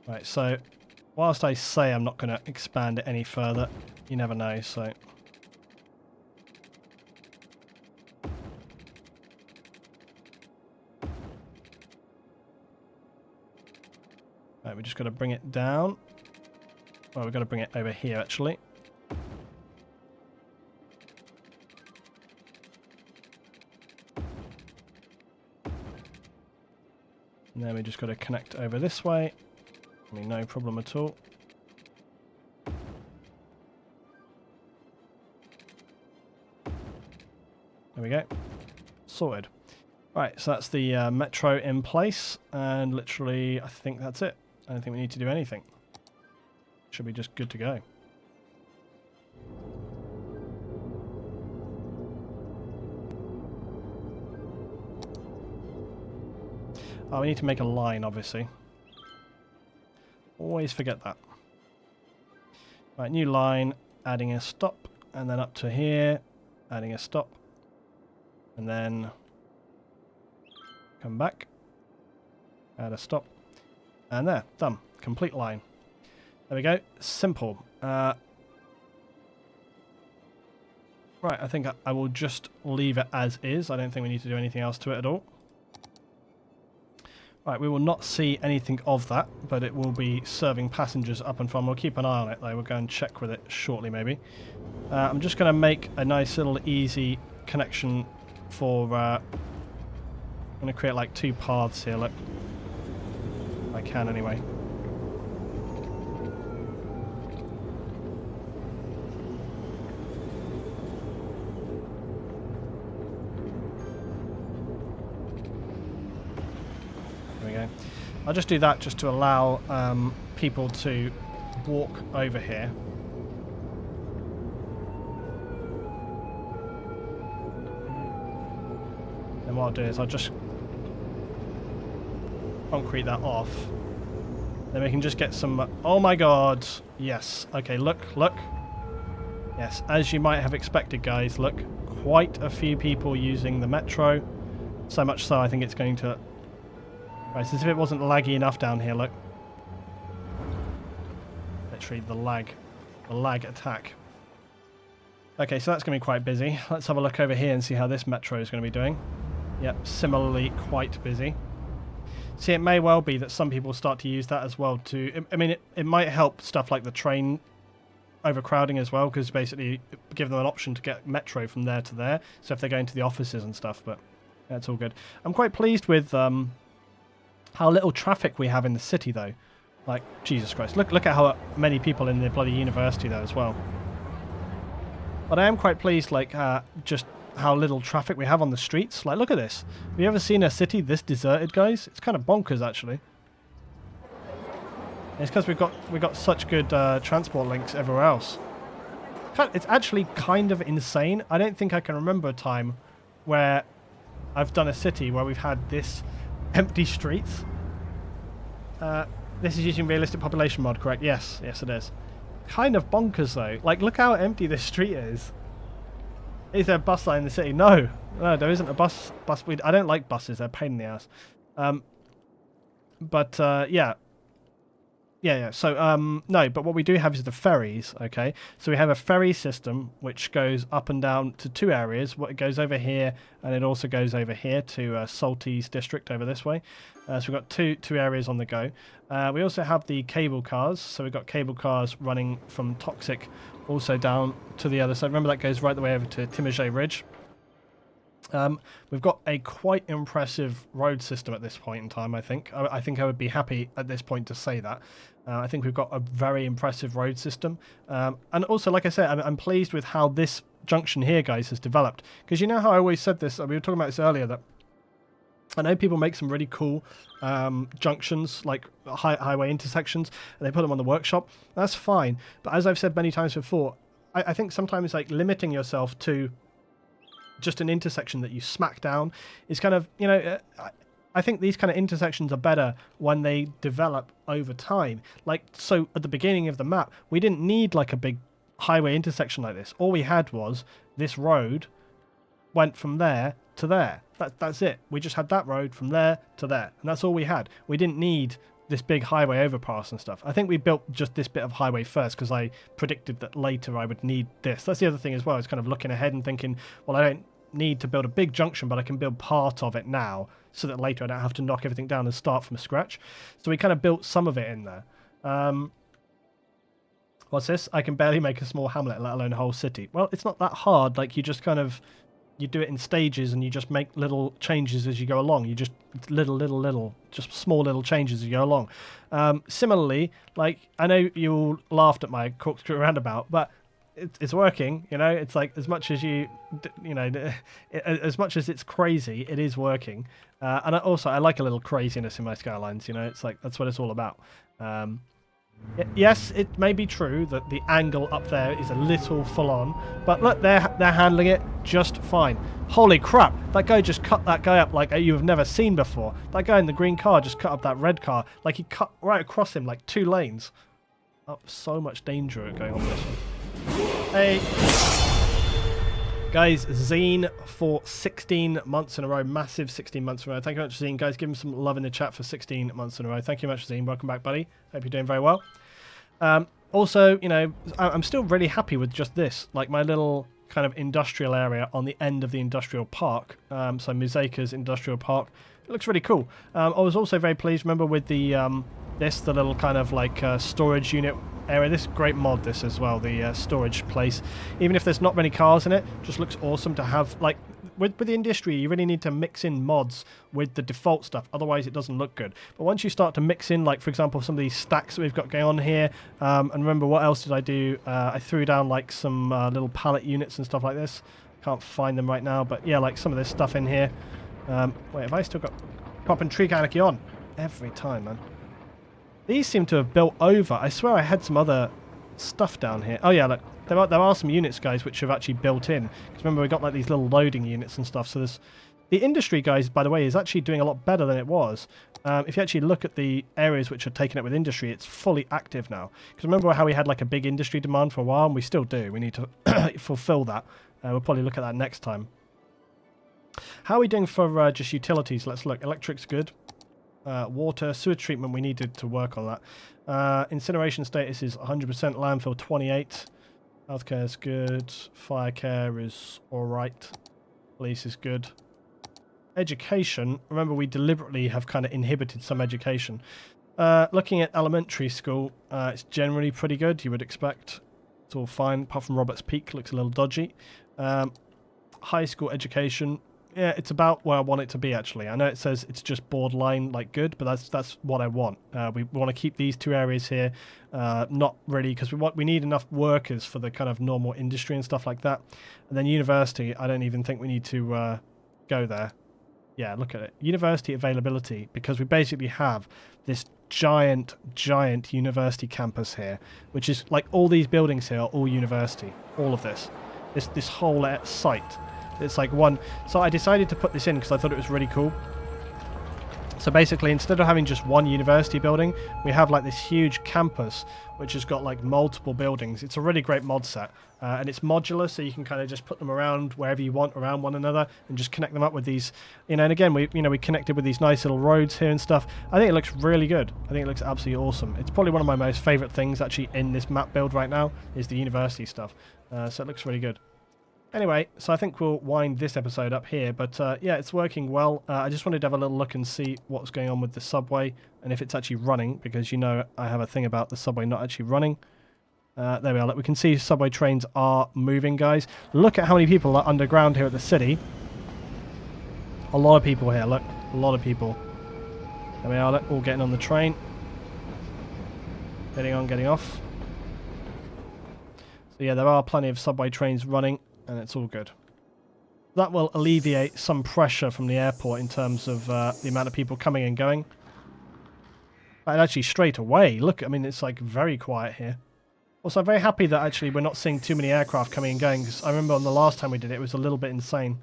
Right, so whilst I say I'm not going to expand it any further, you never know, so... Right, we just got to bring it down. Well, we've got to bring it over here, actually. And then we just got to connect over this way. I mean, no problem at all. There we go. Sorted. Right, so that's the metro in place, and literally, I think that's it. I don't think we need to do anything. Should be just good to go. Oh, we need to make a line, obviously. Always forget that. Right, new line, adding a stop, and then up to here, adding a stop, and then come back, add a stop, and there, done. Complete line. There we go. Simple. Right, I think I will just leave it as is. I don't think we need to do anything else to it at all. Right, we will not see anything of that, but it will be serving passengers up and from. We'll keep an eye on it, though. We'll go and check with it shortly, maybe. I'm just going to make a nice little easy connection for... I'm going to create, like, 2 paths here, look. I can, anyway. I'll just do that just to allow people to walk over here. And what I'll do is I'll just concrete that off. Then we can just get some... Oh my god! Yes. Okay, look, look. Yes, as you might have expected, guys, look. Quite a few people using the metro. So much so I think it's going to... Right, so as if it wasn't laggy enough down here, look. Literally the lag attack. Okay, so that's going to be quite busy. Let's have a look over here and see how this metro is going to be doing. Yep, similarly quite busy. See, it may well be that some people start to use that as well to... I mean, it might help stuff like the train overcrowding as well, because basically give them an option to get metro from there to there. So if they're going to the offices and stuff, but that's all good. I'm quite pleased with... how little traffic we have in the city, though. Like, Jesus Christ. Look at how many people in the bloody university there as well. But I am quite pleased, like, just how little traffic we have on the streets. Like, look at this. Have you ever seen a city this deserted, guys? It's kind of bonkers, actually. It's because we've got such good transport links everywhere else. It's actually kind of insane. I don't think I can remember a time where I've done a city where we've had this... empty streets. This is using realistic population mod, correct? Yes, yes it is. Kind of bonkers though. Like, look how empty this street is. Is there a bus line in the city? No, no, there isn't a bus. I don't like buses. They're a pain in the ass. Yeah. So, no, but what we do have is the ferries, okay? So we have a ferry system which goes up and down to 2 areas. It goes over here, and it also goes over here to Saltese district over this way. So we've got two areas on the go. We also have the cable cars. So we've got cable cars running from Toxic also down to the other side. Remember, that goes right the way over to Timogé Ridge. We've got a quite impressive road system at this point in time, I think. I think I would be happy at this point to say that. I think we've got a very impressive road system. And also, like I said, I'm pleased with how this junction here, guys, has developed. Because you know how I always said this, we were talking about this earlier, that I know people make some really cool junctions, like highway intersections, and they put them on the workshop. That's fine. But as I've said many times before, I think sometimes like limiting yourself to just an intersection that you smack down is kind of, you know, I think these kind of intersections are better when they develop over time. Like, so at the beginning of the map, we didn't need like a big highway intersection like this. All we had was this road went from there to there. That's it. We just had that road from there to there. And that's all we had. We didn't need this big highway overpass and stuff. I think we built just this bit of highway first because I predicted that later I would need this. That's the other thing as well. Is kind of looking ahead and thinking, well, I don't need to build a big junction, but I can build part of it now so that later I don't have to knock everything down and start from scratch. So we kind of built some of it in there. What's this? I can barely make a small hamlet, let alone a whole city. Well, it's not that hard. Like, you just kind of you do it in stages and you just make little changes as you go along. You just just small little changes as you go along. Similarly, like, I know you all laughed at my corkscrew roundabout, but it's working, you know. It's like, as much as as much as it's crazy, it is working. And I like a little craziness in my Skylines, you know. It's like, that's what it's all about. Yes, it may be true that the angle up there is a little full on, but look, they're handling it just fine. Holy crap, that guy just cut that guy up like you have never seen before. That guy in the green car just cut up that red car, like he cut right across him, like 2 lanes. Oh, so much danger going on with this one. Hey guys, Zine for 16 months in a row, massive 16 months in a row. Thank you very much, Zine. Guys, give him some love in the chat for 16 months in a row. Thank you very much, Zine. Welcome back, buddy. Hope you're doing very well. Also, you know, I'm still really happy with just this, like my little kind of industrial area on the end of the industrial park. So Museika's industrial park. It looks really cool. I was also very pleased, remember, with the the little kind of like storage unit area. This great mod, this as well, the storage place. Even if there's not many cars in it, just looks awesome to have. Like with the industry, you really need to mix in mods with the default stuff, otherwise it doesn't look good. But once you start to mix in, like for example, some of these stacks that we've got going on here, and remember, what else did I do? I threw down like some little pallet units and stuff like this. Can't find them right now, but yeah, like some of this stuff in here. Wait, have I still got popping tree canopy on? Every time, man. These seem to have built over. I swear I had some other stuff down here. Oh yeah, look, there are some units, guys, which have actually built in. Because remember, we got like these little loading units and stuff. So there's the industry, guys, by the way, is actually doing a lot better than it was. If you actually look at the areas which are taken up with industry, it's fully active now. Because remember how we had like a big industry demand for a while, and we still do. We need to fulfill that. We'll probably look at that next time. How are we doing for just utilities? Let's look. Electric's good. Water, sewer treatment, we needed to work on that. Incineration status is 100%, landfill 28. Healthcare is good. Fire care is alright. Police is good. Education, remember we deliberately have kind of inhibited some education. Looking at elementary school, it's generally pretty good, you would expect. It's all fine, apart from Roberts Peak, looks a little dodgy. High school education, yeah, it's about where I want it to be, actually. I know it says it's just borderline, like, good, but that's what I want. We want to keep these 2 areas here, not really, because we need enough workers for the kind of normal industry and stuff like that. And then university, I don't even think we need to go there. Yeah, look at it. University availability, because we basically have this giant university campus here, which is like all these buildings here are all university. All of this whole site. It's like one. So I decided to put this in because I thought it was really cool. So basically, instead of having just one university building, we have like this huge campus which has got like multiple buildings. It's a really great mod set, and it's modular, so you can kind of just put them around wherever you want around one another and just connect them up with these, you know. And again, we connected with these nice little roads here and stuff. I think it looks really good. I think it looks absolutely awesome. It's probably one of my most favorite things actually in this map build right now is the university stuff. So it looks really good. Anyway, so I think we'll wind this episode up here, but yeah, it's working well. I just wanted to have a little look and see what's going on with the subway and if it's actually running, because you know I have a thing about the subway not actually running. There we are. Look, we can see subway trains are moving, guys. Look at how many people are underground here at the city. A lot of people here, look. A lot of people. There we are, look, all getting on the train. Getting on, getting off. So yeah, there are plenty of subway trains running, and it's all good. That will alleviate some pressure from the airport in terms of the amount of people coming and going. And actually straight away, look, I mean, it's like very quiet here. Also, I'm very happy that actually we're not seeing too many aircraft coming and going, because I remember on the last time we did it, it was a little bit insane.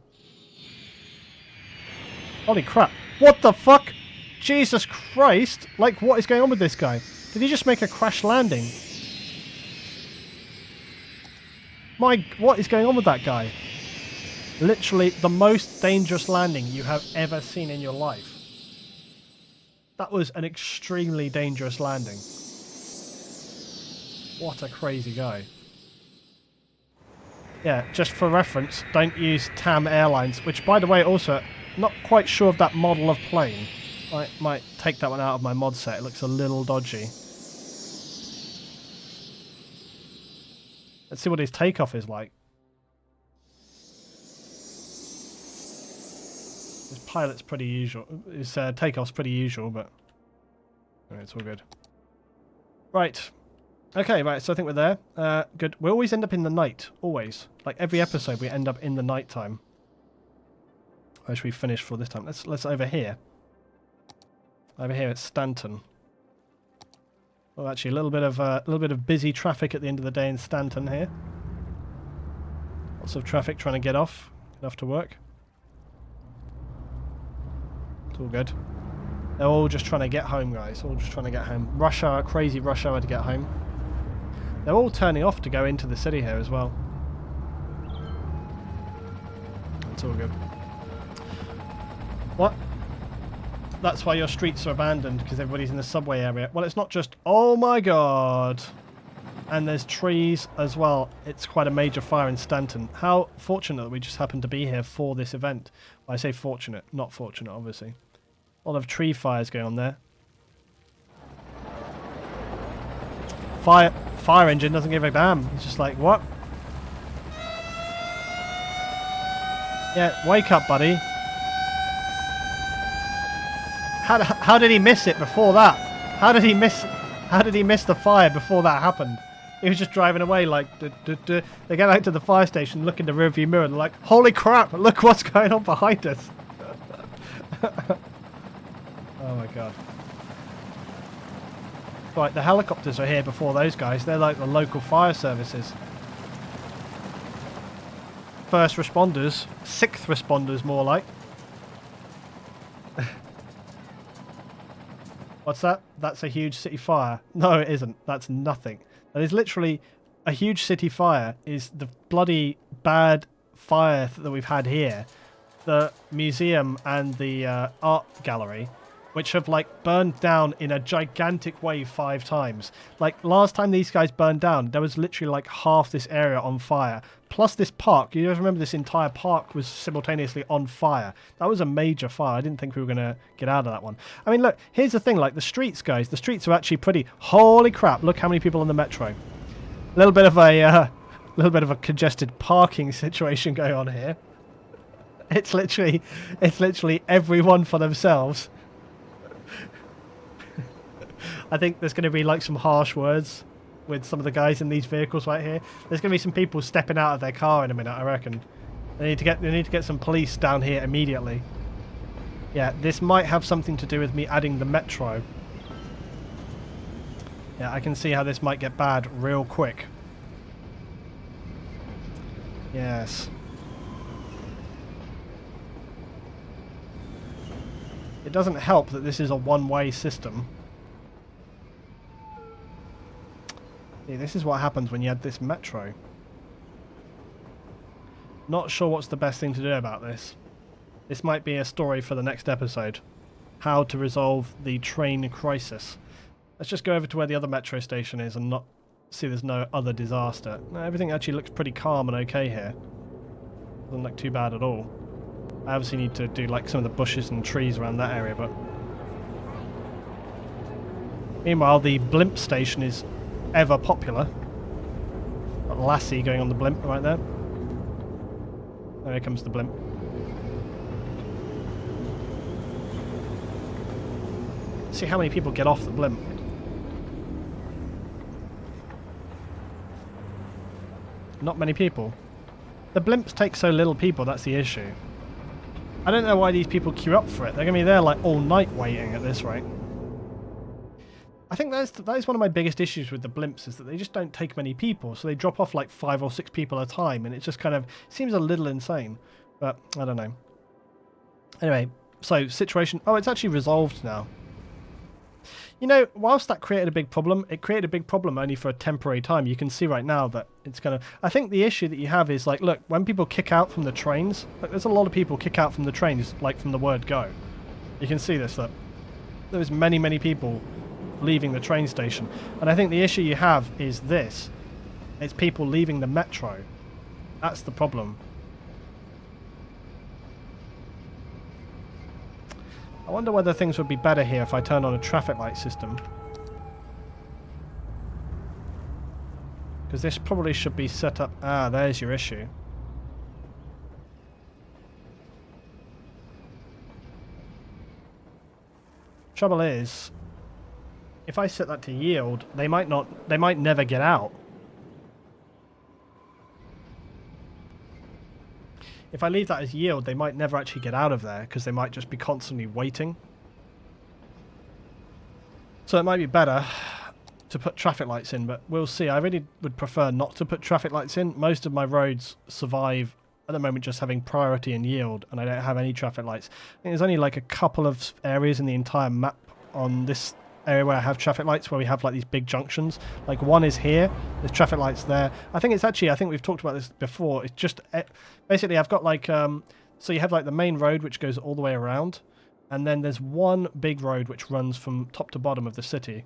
Holy crap. What the fuck? Jesus Christ. Like, what is going on with this guy? Did he just make a crash landing? What is going on with that guy? Literally the most dangerous landing you have ever seen in your life. That was an extremely dangerous landing. What a crazy guy. Yeah, just for reference, don't use TAM Airlines, which, by the way, also, not quite sure of that model of plane. I might take that one out of my mod set. It looks a little dodgy. Let's see what his takeoff is like. pilot's pretty usual. His takeoff's pretty usual, but it's all good. Right. Okay, right, so I think we're there. Good. We always end up in the night. Always. Like every episode, we end up in the night time. Where should we finish for this time? Let's over here. Over here at Stanton. Well, actually, a little bit of busy traffic at the end of the day in Stanton here. Lots of traffic trying to get off to work. It's all good. They're all just trying to get home, guys. All just trying to get home. Rush hour, crazy rush hour to get home. They're all turning off to go into the city here as well. It's all good. What? That's why your streets are abandoned, because everybody's in the subway area. Well, it's not just... Oh my god! And there's trees as well. It's quite a major fire in Stanton. How fortunate that we just happened to be here for this event. Well, I say fortunate, not fortunate, obviously. A lot of tree fires going on there. Fire engine doesn't give a damn. It's just like, what? Yeah, wake up, buddy. How did he miss it before that? How did he miss the fire before that happened? He was just driving away like... They get out to the fire station, look in the rearview mirror, and they're like, holy crap, look what's going on behind us. Oh my god. Right, the helicopters are here before those guys. They're like the local fire services. First responders. Sixth responders, more like. What's that? That's a huge city fire. No, it isn't. That's nothing. That is literally a huge city fire is the bloody bad fire that we've had here. The museum and the art gallery, which have like burned down in a gigantic way 5 times. Like last time these guys burned down, there was literally like half this area on fire. Plus this park, you guys remember this entire park was simultaneously on fire. That was a major fire. I didn't think we were going to get out of that one. I mean, look, here's the thing, like the streets, guys, the streets are actually pretty... Holy crap, look how many people on the metro. A little bit of a congested parking situation going on here. It's literally everyone for themselves. I think there's going to be like some harsh words with some of the guys in these vehicles right here. There's going to be some people stepping out of their car in a minute, I reckon. They need to get some police down here immediately. Yeah, this might have something to do with me adding the metro. Yeah, I can see how this might get bad real quick. Yes. It doesn't help that this is a one-way system. See, this is what happens when you add this metro. Not sure what's the best thing to do about this. This might be a story for the next episode. How to resolve the train crisis. Let's just go over to where the other metro station is and not see there's no other disaster. No, everything actually looks pretty calm and okay here. Doesn't look too bad at all. I obviously need to do like some of the bushes and trees around that area, but... Meanwhile, the blimp station is ever popular. Got Lassie going on the blimp right there. There comes the blimp. See how many people get off the blimp. Not many people. The blimps take so little people, that's the issue. I don't know why these people queue up for it. They're going to be there like all night waiting at this rate. I think that is one of my biggest issues with the blimps, is that they just don't take many people. So they drop off like 5 or 6 people at a time, and it just kind of seems a little insane. But I don't know. Anyway, so situation... Oh, it's actually resolved now. You know, whilst that created a big problem, it created a big problem only for a temporary time. You can see right now that it's going to... I think the issue that you have is, like, look, when people kick out from the trains, like, there's a lot of people kick out from the trains, like, from the word go. You can see this, that there's many, many people leaving the train station. And I think the issue you have is this. It's people leaving the metro. That's the problem. I wonder whether things would be better here if I turned on a traffic light system. Because this probably should be set up... Ah, there's your issue. Trouble is, if I set that to yield, they might never get out. If I leave that as yield, they might never actually get out of there because they might just be constantly waiting. So it might be better to put traffic lights in, but we'll see. I really would prefer not to put traffic lights in. Most of my roads survive at the moment just having priority and yield, and I don't have any traffic lights. I think there's only like a couple of areas in the entire map on this area where I have traffic lights, where we have like these big junctions. Like one is here, there's traffic lights there. I think it's actually, I think we've talked about this before, it's just basically I've got like so you have like the main road which goes all the way around, and then there's one big road which runs from top to bottom of the city,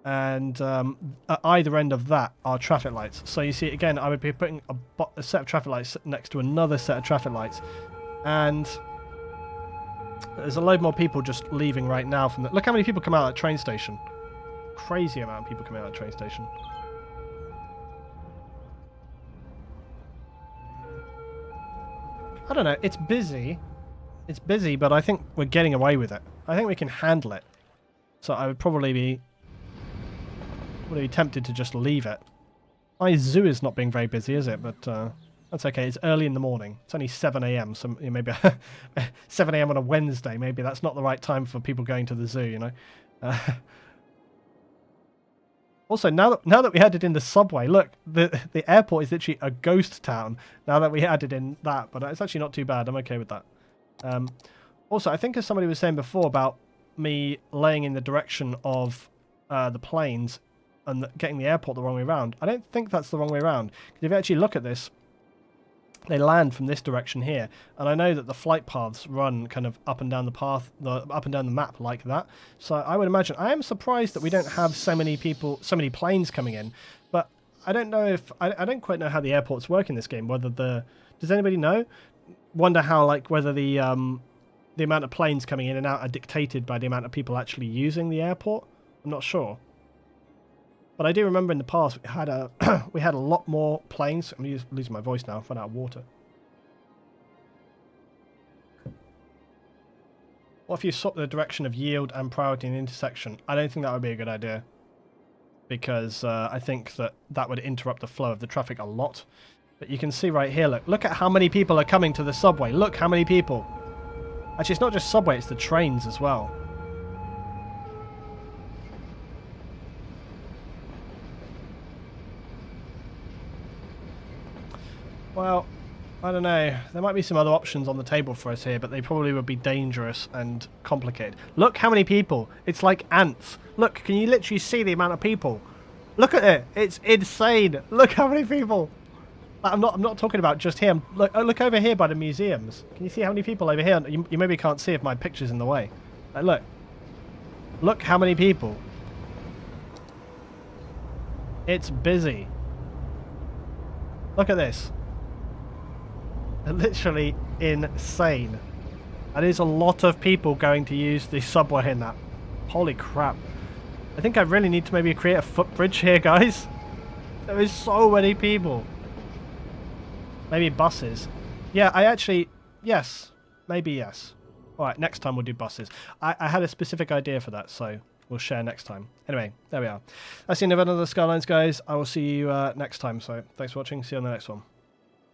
and at either end of that are traffic lights. So you see, again, I would be putting a set of traffic lights next to another set of traffic lights, and there's a load more people just leaving right now from the... Look how many people come out of that train station. Crazy amount of people coming out of that train station. I don't know, it's busy. It's busy, but I think we're getting away with it. I think we can handle it. So I would probably be tempted to just leave it. My zoo is not being very busy, is it? But that's okay. It's early in the morning. It's only 7 a.m. So maybe 7 a.m. on a Wednesday. Maybe that's not the right time for people going to the zoo, you know. Also, now that we added in the subway, look, the airport is literally a ghost town now that we added in that. But it's actually not too bad. I'm okay with that. Also, I think as somebody was saying before about me laying in the direction of the planes and getting the airport the wrong way around, I don't think that's the wrong way around. Because if you actually look at this, they land from this direction here, and I know that the flight paths run kind of up and down the path, up and down the map like that. So I would imagine, I am surprised that we don't have so many people, so many planes coming in, but I don't know if, I don't quite know how the airports work in this game, whether does anybody know? Wonder how, like, whether the amount of planes coming in and out are dictated by the amount of people actually using the airport. I'm not sure. But I do remember in the past we had a lot more planes. I'm losing my voice now. I've run out of water. What if you swap the direction of yield and priority and intersection? I don't think that would be a good idea, because I think that would interrupt the flow of the traffic a lot. But you can see right here, look at how many people are coming to the subway. Look how many people. Actually, it's not just subway, it's the trains as well. Well, I don't know. There might be some other options on the table for us here, but they probably would be dangerous and complicated. Look how many people. It's like ants. Look, can you literally see the amount of people? Look at it. It's insane. Look how many people. I'm not talking about just here. Look over here by the museums. Can you see how many people over here? You maybe can't see if my picture's in the way. Look. Look how many people. It's busy. Look at this. Literally insane. That is a lot of people going to use the subway in that. Holy crap. I think I really need to maybe create a footbridge here, guys. There is so many people. Maybe buses. Yeah, yes. Maybe yes. Alright, next time we'll do buses. I had a specific idea for that, so we'll share next time. Anyway, there we are. That's the end of another Skylines, guys. I will see you next time, so thanks for watching. See you on the next one.